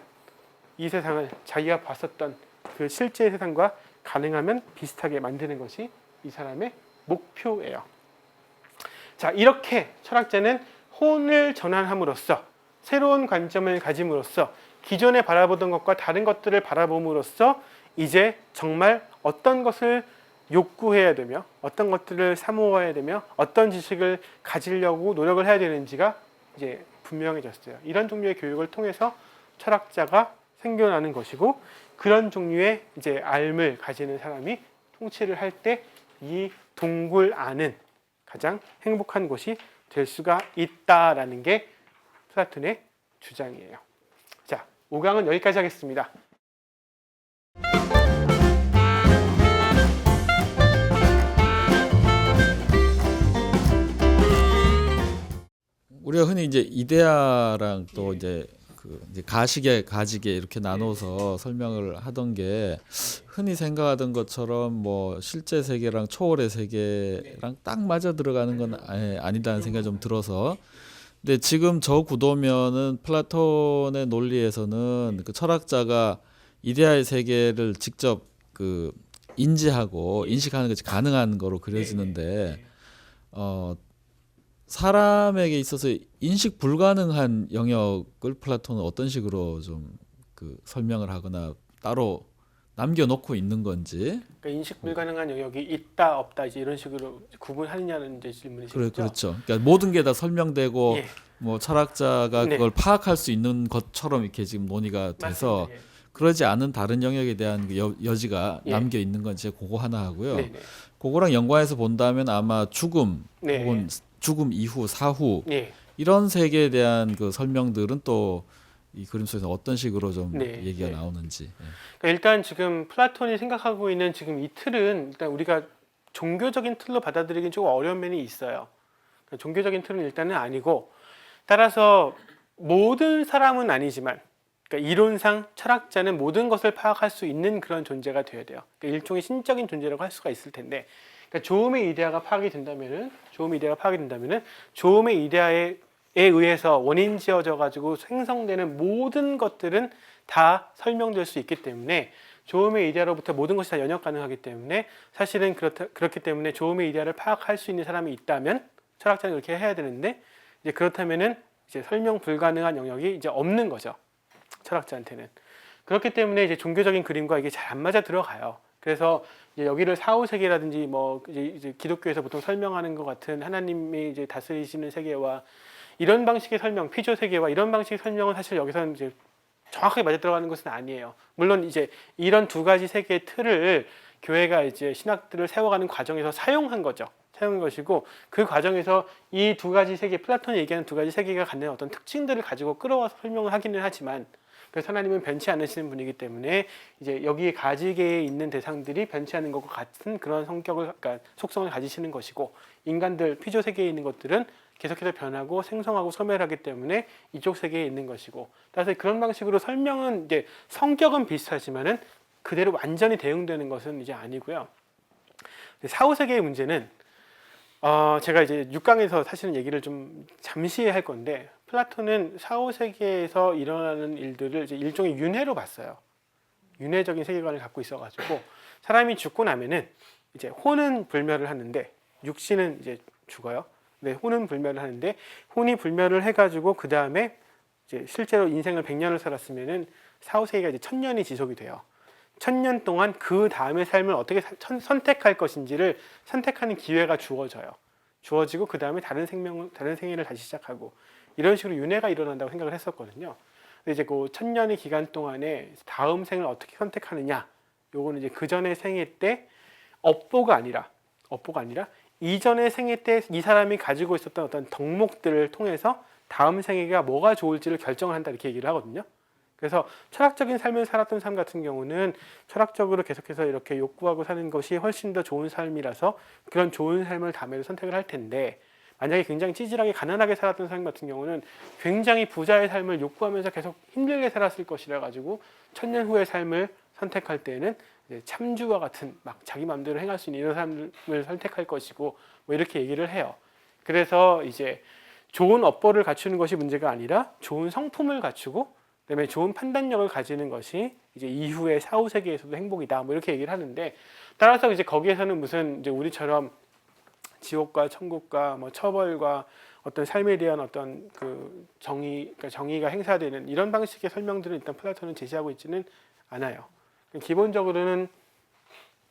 이 세상을 자기가 봤었던 그 실제 세상과 가능하면 비슷하게 만드는 것이 이 사람의 목표예요. 자, 이렇게 철학자는 혼을 전환함으로써 새로운 관점을 가짐으로써 기존에 바라보던 것과 다른 것들을 바라봄으로써 이제 정말 어떤 것을 욕구해야 되며 어떤 것들을 사모해야 되며 어떤 지식을 가지려고 노력을 해야 되는지가 이제 분명해졌어요. 이런 종류의 교육을 통해서 철학자가 생겨나는 것이고 그런 종류의 이제 알을 가지는 사람이 통치를 할 때 이 동굴 안은 가장 행복한 곳이 될 수가 있다라는 게 플라톤의 주장이에요. 자, 5강은 여기까지 하겠습니다. 우리가 흔히 이제 이데아랑 또 이제 이제 가지개 이렇게 나눠서 설명을 하던 게 흔히 생각하던 것처럼 뭐 실제 세계랑 초월의 세계랑 딱 맞아 들어가는 건 아니다는 생각이 좀 들어서, 근데 지금 저 구도면은 플라톤의 논리에서는 그 철학자가 이데아의 세계를 직접 그 인지하고 인식하는 것이 가능한 거로 그려지는데, 사람에게 있어서 인식 불가능한 영역을 플라톤은 어떤 식으로 좀 그 설명을 하거나 따로 남겨놓고 있는 건지. 그러니까 인식 불가능한 영역이 있다 없다 이제 이런 식으로 구분하느냐는 이제 질문이시죠. 그렇죠. 그러니까 모든 게 다 설명되고 뭐 철학자가 그걸 파악할 수 있는 것처럼 이렇게 지금 논의가 돼서 맞습니다. 그러지 않은 다른 영역에 대한 여지가 남겨 있는 건지 그거 하나 하고요. 네네. 그거랑 연관해서 본다면 아마 죽음 혹은 죽음 이후 사후 이런 세계에 대한 그 설명들은 또 이 그림 속에서 어떤 식으로 좀 얘기가 나오는지. 그러니까 일단 지금 플라톤이 생각하고 있는 지금 이 틀은 일단 우리가 종교적인 틀로 받아들이긴 조금 어려운 면이 있어요. 그러니까 종교적인 틀은 일단은 아니고, 따라서 모든 사람은 아니지만, 그러니까 그러니까 이론상 철학자는 모든 것을 파악할 수 있는 그런 존재가 되어야 돼요. 그러니까 일종의 신적인 존재라고 할 수가 있을 텐데, 그러니까 조음의 이데아가 파악이 된다면은, 조음의 이데아에 의해서 원인 지어져 가지고 생성되는 모든 것들은 다 설명될 수 있기 때문에, 조음의 이데아로부터 모든 것이 다 연역 가능하기 때문에, 사실은 그렇기 때문에 조음의 이데아를 파악할 수 있는 사람이 있다면 철학자는 그렇게 해야 되는데, 이제 그렇다면은 이제 설명 불가능한 영역이 이제 없는 거죠, 철학자한테는. 그렇기 때문에 이제 종교적인 그림과 이게 잘 안 맞아 들어가요. 그래서 이제 여기를 사후세계라든지 뭐 이제 기독교에서 보통 설명하는 것 같은 하나님이 이제 다스리시는 세계와 이런 방식의 설명, 피조 세계와 이런 방식의 설명은 사실 여기서는 이제 정확하게 맞아 들어가는 것은 아니에요. 물론 이제 이런 두 가지 세계의 틀을 교회가 이제 신학들을 세워가는 과정에서 사용한 것이고, 그 과정에서 이 두 가지 세계, 플라톤이 얘기하는 두 가지 세계가 갖는 어떤 특징들을 가지고 끌어와서 설명을 하기는 하지만, 그래서 하나님은 변치 않으시는 분이기 때문에 이제 여기 가지계에 있는 대상들이 변치 않는 것과 같은 그런 성격을, 그러니까 속성을 가지시는 것이고, 인간들 피조 세계에 있는 것들은 계속해서 변하고 생성하고 소멸하기 때문에 이쪽 세계에 있는 것이고, 따라서 그런 방식으로 설명은 이제 성격은 비슷하지만은 그대로 완전히 대응되는 것은 이제 아니고요. 사후 세계의 문제는 제가 이제 6강에서 사실은 얘기를 좀 잠시 할 건데, 플라톤은 사후 세계에서 일어나는 일들을 이제 일종의 윤회로 봤어요. 윤회적인 세계관을 갖고 있어가지고, 사람이 죽고 나면은 이제 혼은 불멸을 하는데 육신은 이제 죽어요. 네, 혼은 불멸을 하는데, 혼이 불멸을 해가지고 그 다음에 이제 실제로 인생을 100년을 살았으면은 사후 세계가 이제 1000년이 지속이 돼요. 1000년 동안 그 다음의 삶을 어떻게 선택할 것인지를 선택하는 기회가 주어지고 그 다음에 다른 생애를 다시 시작하고, 이런 식으로 윤회가 일어난다고 생각을 했었거든요. 근데 이제 그 1000년의 기간 동안에 다음 생을 어떻게 선택하느냐, 요거는 이제 그 전의 생애 때 업보가 아니라 이전의 생애 때 이 사람이 가지고 있었던 어떤 덕목들을 통해서 다음 생애가 뭐가 좋을지를 결정을 한다, 이렇게 얘기를 하거든요. 그래서 철학적인 삶을 살았던 사람 같은 경우는 철학적으로 계속해서 이렇게 욕구하고 사는 것이 훨씬 더 좋은 삶이라서 그런 좋은 삶을 다음에도 선택을 할 텐데, 만약에 굉장히 찌질하게 가난하게 살았던 사람 같은 경우는 굉장히 부자의 삶을 욕구하면서 계속 힘들게 살았을 것이라 가지고 1000년 후의 삶을 선택할 때는 이제 참주와 같은 막 자기 마음대로 행할 수 있는 이런 삶을 선택할 것이고, 뭐 이렇게 얘기를 해요. 그래서 이제 좋은 업보를 갖추는 것이 문제가 아니라 좋은 성품을 갖추고 그다음에 좋은 판단력을 가지는 것이 이제 이후의 사후 세계에서도 행복이다, 뭐 이렇게 얘기를 하는데, 따라서 이제 거기에서는 무슨 이제 우리처럼 지옥과 천국과 뭐 처벌과 어떤 삶에 대한 어떤 그 그러니까 정의가 행사되는 이런 방식의 설명들을 일단 플라톤은 제시하고 있지는 않아요. 기본적으로는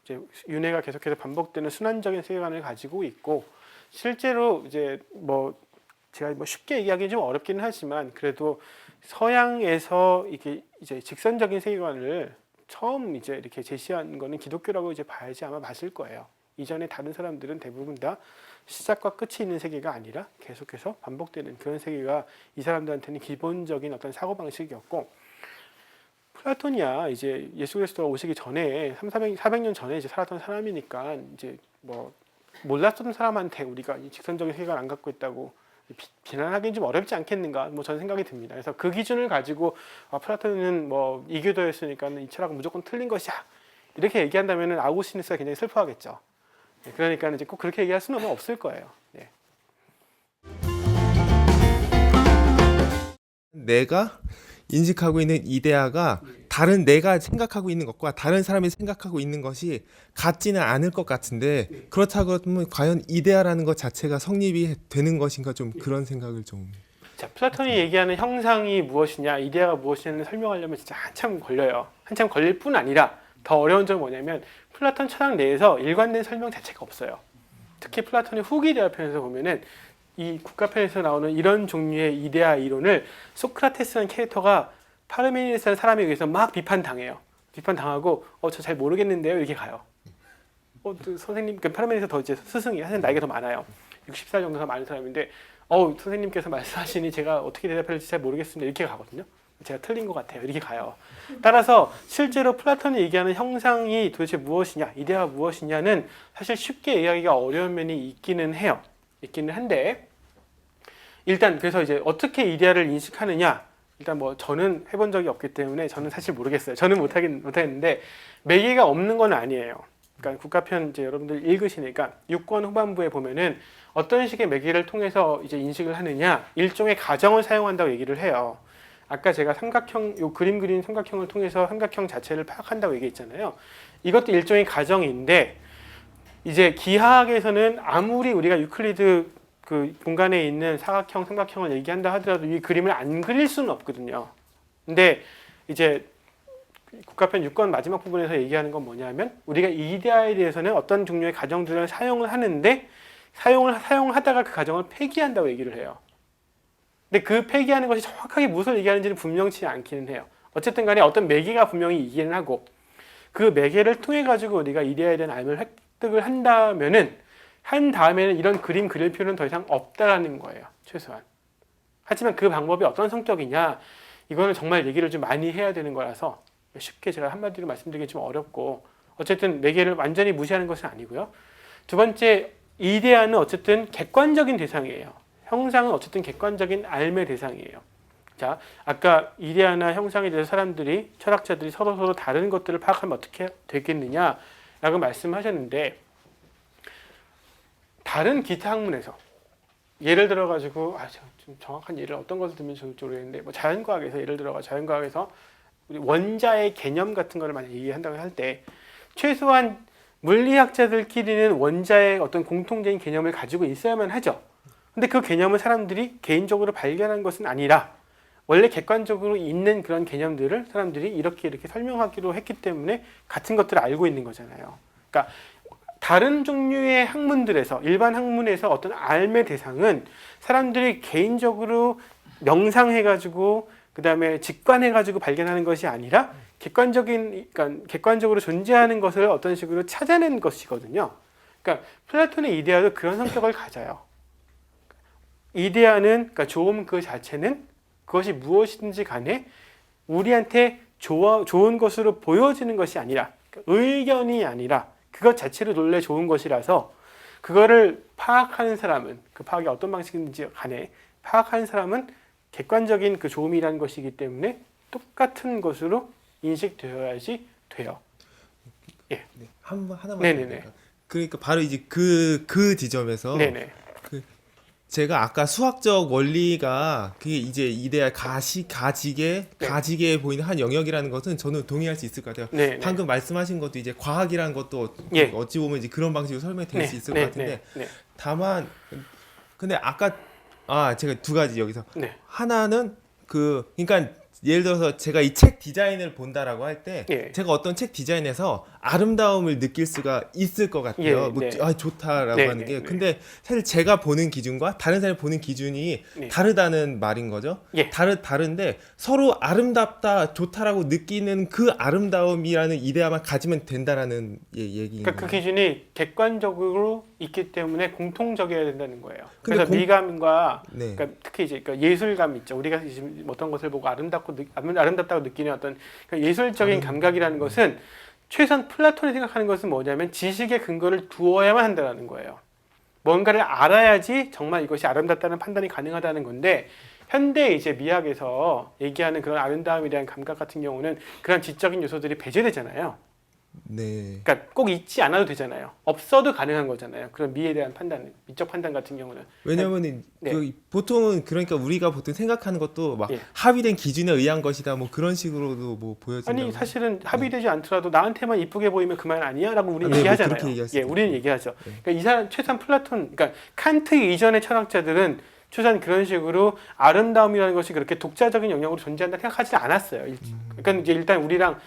이제 윤회가 계속해서 반복되는 순환적인 세계관을 가지고 있고, 실제로 이제 뭐 제가 뭐 쉽게 얘기하기는 좀 어렵기는 하지만, 그래도 서양에서 이게 이제 직선적인 세계관을 처음 이제 이렇게 제시한 거는 기독교라고 이제 봐야지 아마 맞을 거예요. 이전에 다른 사람들은 대부분 다 시작과 끝이 있는 세계가 아니라 계속해서 반복되는 그런 세계가 이 사람들한테는 기본적인 어떤 사고 방식이었고, 플라톤이야 이제 예수 그리스도가 오시기 전에 400년 전에 이제 살았던 사람이니까, 이제 뭐 몰랐던 사람한테 우리가 이 직선적인 세계관을 안 갖고 있다고 비난하기는 좀 어렵지 않겠는가, 뭐 저는 생각이 듭니다. 그래서 그 기준을 가지고 플라톤은 뭐 이교도였으니까 이 철학은 무조건 틀린 것이야, 이렇게 얘기한다면은 아우구스티누스가 굉장히 슬퍼하겠죠. 그러니까 이제 꼭 그렇게 얘기할 수는 없을 거예요. 네. 내가 인식하고 있는 이데아가 다른 내가 생각하고 있는 것과 다른 사람이 생각하고 있는 것이 같지는 않을 것 같은데, 그렇다고 하면 과연 이데아라는 것 자체가 성립이 되는 것인가, 좀 그런 생각을 좀. 자, 플라톤이 얘기하는 형상이 무엇이냐, 이데아가 무엇이냐를 설명하려면 진짜 한참 걸려요. 한참 걸릴 뿐 아니라 더 어려운 점은 뭐냐면, 플라톤 철학 내에서 일관된 설명 자체가 없어요. 특히 플라톤의 후기 대화편에서 보면은 이 국가편에서 나오는 이런 종류의 이데아 이론을 소크라테스라는 캐릭터가 파르메니데스라는 사람에 의해서 막 비판당해요. 비판당하고 저 잘 모르겠는데요, 이렇게 가요. 선생님, 파르메니데스가 더 이제 스승이 사실 나이가 더 많아요. 60살 정도 더 많은 사람인데 선생님께서 말씀하시니 제가 어떻게 대답해야 할지 잘 모르겠습니다, 이렇게 가거든요. 제가 틀린 것 같아요, 이렇게 가요. 따라서 실제로 플라톤이 얘기하는 형상이 도대체 무엇이냐, 이데아가 무엇이냐는 사실 쉽게 이야기가 어려운 면이 있기는 해요. 있기는 한데, 일단 그래서 이제 어떻게 이데아를 인식하느냐, 일단 뭐 저는 해본 적이 없기 때문에 저는 사실 모르겠어요. 저는 못하겠는데 매개가 없는 건 아니에요. 그러니까 국가편 이제 여러분들 읽으시니까 6권 후반부에 보면은 어떤 식의 매개를 통해서 이제 인식을 하느냐, 일종의 가정을 사용한다고 얘기를 해요. 아까 제가 삼각형, 요 그림 그린 삼각형을 통해서 삼각형 자체를 파악한다고 얘기했잖아요. 이것도 일종의 가정인데 이제 기하학에서는 아무리 우리가 유클리드 그 공간에 있는 사각형, 삼각형을 얘기한다 하더라도 이 그림을 안 그릴 수는 없거든요. 근데 이제 국가편 6권 마지막 부분에서 얘기하는 건 뭐냐면 우리가 이데아에 대해서는 어떤 종류의 가정들을 사용을 하는데 사용하다가 그 가정을 폐기한다고 얘기를 해요. 근데 그 폐기하는 것이 정확하게 무엇을 얘기하는지는 분명치 않기는 해요. 어쨌든 간에 어떤 매개가 분명히 있기는 하고 그 매개를 통해 가지고 우리가 이데아에 대한 알을 획득을 한 다음에는 이런 그림 그릴 필요는 더 이상 없다라는 거예요. 최소한. 하지만 그 방법이 어떤 성격이냐 이거는 정말 얘기를 좀 많이 해야 되는 거라서 쉽게 제가 한마디로 말씀드리기 좀 어렵고 어쨌든 매개를 완전히 무시하는 것은 아니고요. 두 번째 이데아는 어쨌든 객관적인 대상이에요. 형상은 어쨌든 객관적인 알의 대상이에요. 자, 아까 이데아나 형상에 대해서 사람들이 철학자들이 서로 다른 것들을 파악하면 어떻게 되겠느냐라고 말씀하셨는데 다른 기타 학문에서 예를 들어 가지고 좀 정확한 예를 어떤 것을 들면 좋을지 모르겠는데 뭐 자연과학에서 예를 들어 자연과학에서 우리 원자의 개념 같은 거를 만약 얘기한다고 할 때 최소한 물리학자들끼리는 원자의 어떤 공통적인 개념을 가지고 있어야만 하죠. 근데 그 개념을 사람들이 개인적으로 발견한 것은 아니라 원래 객관적으로 있는 그런 개념들을 사람들이 이렇게 설명하기로 했기 때문에 같은 것들을 알고 있는 거잖아요. 그러니까 다른 종류의 학문들에서 일반 학문에서 어떤 알의 대상은 사람들이 개인적으로 명상해가지고 그 다음에 직관해가지고 발견하는 것이 아니라 객관적으로 존재하는 것을 어떤 식으로 찾아낸 것이거든요. 그러니까 플라톤의 이데아도 그런 성격을 가져요. 이데아는 그러니까 조음 그 자체는 그것이 무엇이든지 간에 우리한테 좋은 것으로 보여지는 것이 아니라 의견이 아니라 그것 자체로 논래 좋은 것이라서 그거를 파악하는 사람은 그 파악이 어떤 방식인지 간에 파악하는 사람은 객관적인 그 조음이라는 것이기 때문에 똑같은 것으로 인식되어야지 돼요. 예. 네, 하나만. 네네네. 그러니까 바로 이제 그 지점에서 네네. 제가 아까 수학적 원리가 그게 이제 이데아 가지게 보이는 한 영역이라는 것은 저는 동의할 수 있을 것 같아요. 네네. 방금 말씀하신 것도 이제 과학이라는 것도 예. 어찌 보면 이제 그런 방식으로 설명될 수 있을 것 같은데 네. 다만 근데 아까 제가 두 가지 여기서 네. 하나는 그러니까 예를 들어서 제가 이 책 디자인을 본다라고 할 때 예. 제가 어떤 책 디자인에서 아름다움을 느낄 수가 있을 것 같아요. 예, 네. 좋다라고 네, 하는 게. 네, 네. 근데 사실 제가 보는 기준과 다른 사람이 보는 기준이 네. 다르다는 말인 거죠. 예. 다른데 서로 아름답다, 좋다라고 느끼는 그 아름다움이라는 이데아만 가지면 된다라는 얘기인 그러니까 그 거예요. 기준이 객관적으로 있기 때문에 공통적이어야 된다는 거예요. 근데 그래서 미감과 네. 그러니까 특히 이제 그러니까 예술감 있죠. 우리가 지금 어떤 것을 보고 아름답다고 느끼는 어떤 그러니까 예술적인 감각이라는 것은 최소한 플라톤이 생각하는 것은 뭐냐면 지식의 근거를 두어야만 한다는 거예요. 뭔가를 알아야지 정말 이것이 아름답다는 판단이 가능하다는 건데 현대 이제 미학에서 얘기하는 그런 아름다움에 대한 감각 같은 경우는 그런 지적인 요소들이 배제되잖아요. 네. 그러니까 꼭 있지 않아도 되잖아요. 없어도 가능한 거잖아요. 그런 미에 대한 판단, 미적 판단 같은 경우는. 왜냐면은 네. 보통은 그러니까 우리가 보통 생각하는 것도 막 예. 합의된 기준에 의한 것이다 뭐 그런 식으로도 뭐 보여진다고. 아니 사실은 합의되지 않더라도 나한테만 이쁘게 보이면 그만 아니야라고 우리는 네, 뭐 얘기하잖아요. 그렇게 얘기할 수 예, 있죠. 우리는 얘기하죠. 네. 그러니까 이 사람 최소한 플라톤, 그러니까 칸트 이전의 철학자들은 최소한 그런 식으로 아름다움이라는 것이 그렇게 독자적인 영역으로 존재한다 생각하지 않았어요. 그러니까 이제 일단 우리랑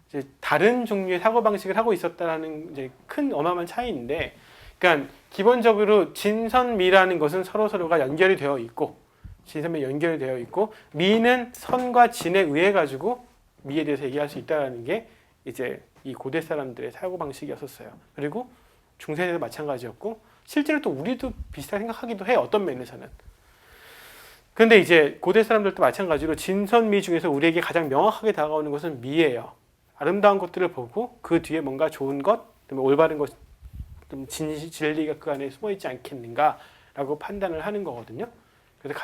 이제 다른 종류의 사고 방식을 하고 있었다라는 이제 큰 어마어마한 차이인데, 그러니까 기본적으로 진선미라는 것은 서로가 연결이 되어 있고, 진선미 연결이 되어 있고, 미는 선과 진에 의해 가지고 미에 대해서 얘기할 수 있다라는 게 이제 이 고대 사람들의 사고 방식이었었어요. 그리고 중세에도 마찬가지였고, 실제로 또 우리도 비슷하게 생각하기도 해요. 어떤 면에서는. 그런데 이제 고대 사람들도 마찬가지로 진선미 중에서 우리에게 가장 명확하게 다가오는 것은 미예요. 아름다운 것들을 보고 그 뒤에 뭔가 좋은 것, 올바른 것, 좀 진리가 그 안에 숨어 있지 않겠는가라고 판단을 하는 거거든요. 그래서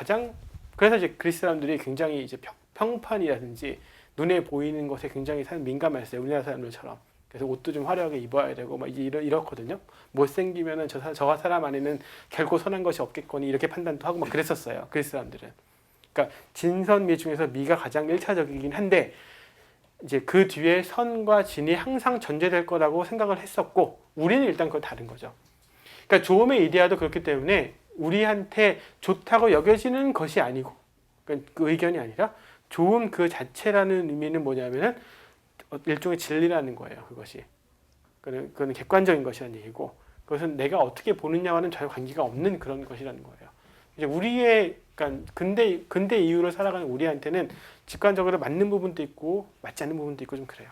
그래서 이제 그리스 사람들이 굉장히 이제 평판이라든지 눈에 보이는 것에 굉장히 민감했어요. 우리나라 사람들처럼. 그래서 옷도 좀 화려하게 입어야 되고 막 이렇거든요. 못생기면은 저 사람 안에는 결코 선한 것이 없겠거니 이렇게 판단도 하고 막 그랬었어요. 그리스 사람들은. 그러니까 진선미 중에서 미가 가장 1차적이긴 한데 이제 그 뒤에 선과 진이 항상 존재될 거라고 생각을 했었고 우리는 일단 그건 다른 거죠. 그러니까 좋음의 이데아도 그렇기 때문에 우리한테 좋다고 여겨지는 것이 아니고 그러니까 그 의견이 아니라 좋음 그 자체라는 의미는 뭐냐면은 일종의 진리라는 거예요. 그것이. 그거는 객관적인 것이라는 얘기고 그것은 내가 어떻게 보느냐와는 전혀 관계가 없는 그런 것이라는 거예요. 이제 우리의 그러니까 근대 이후로 살아가는 우리한테는 직관적으로 맞는 부분도 있고 맞지 않는 부분도 있고 좀 그래요.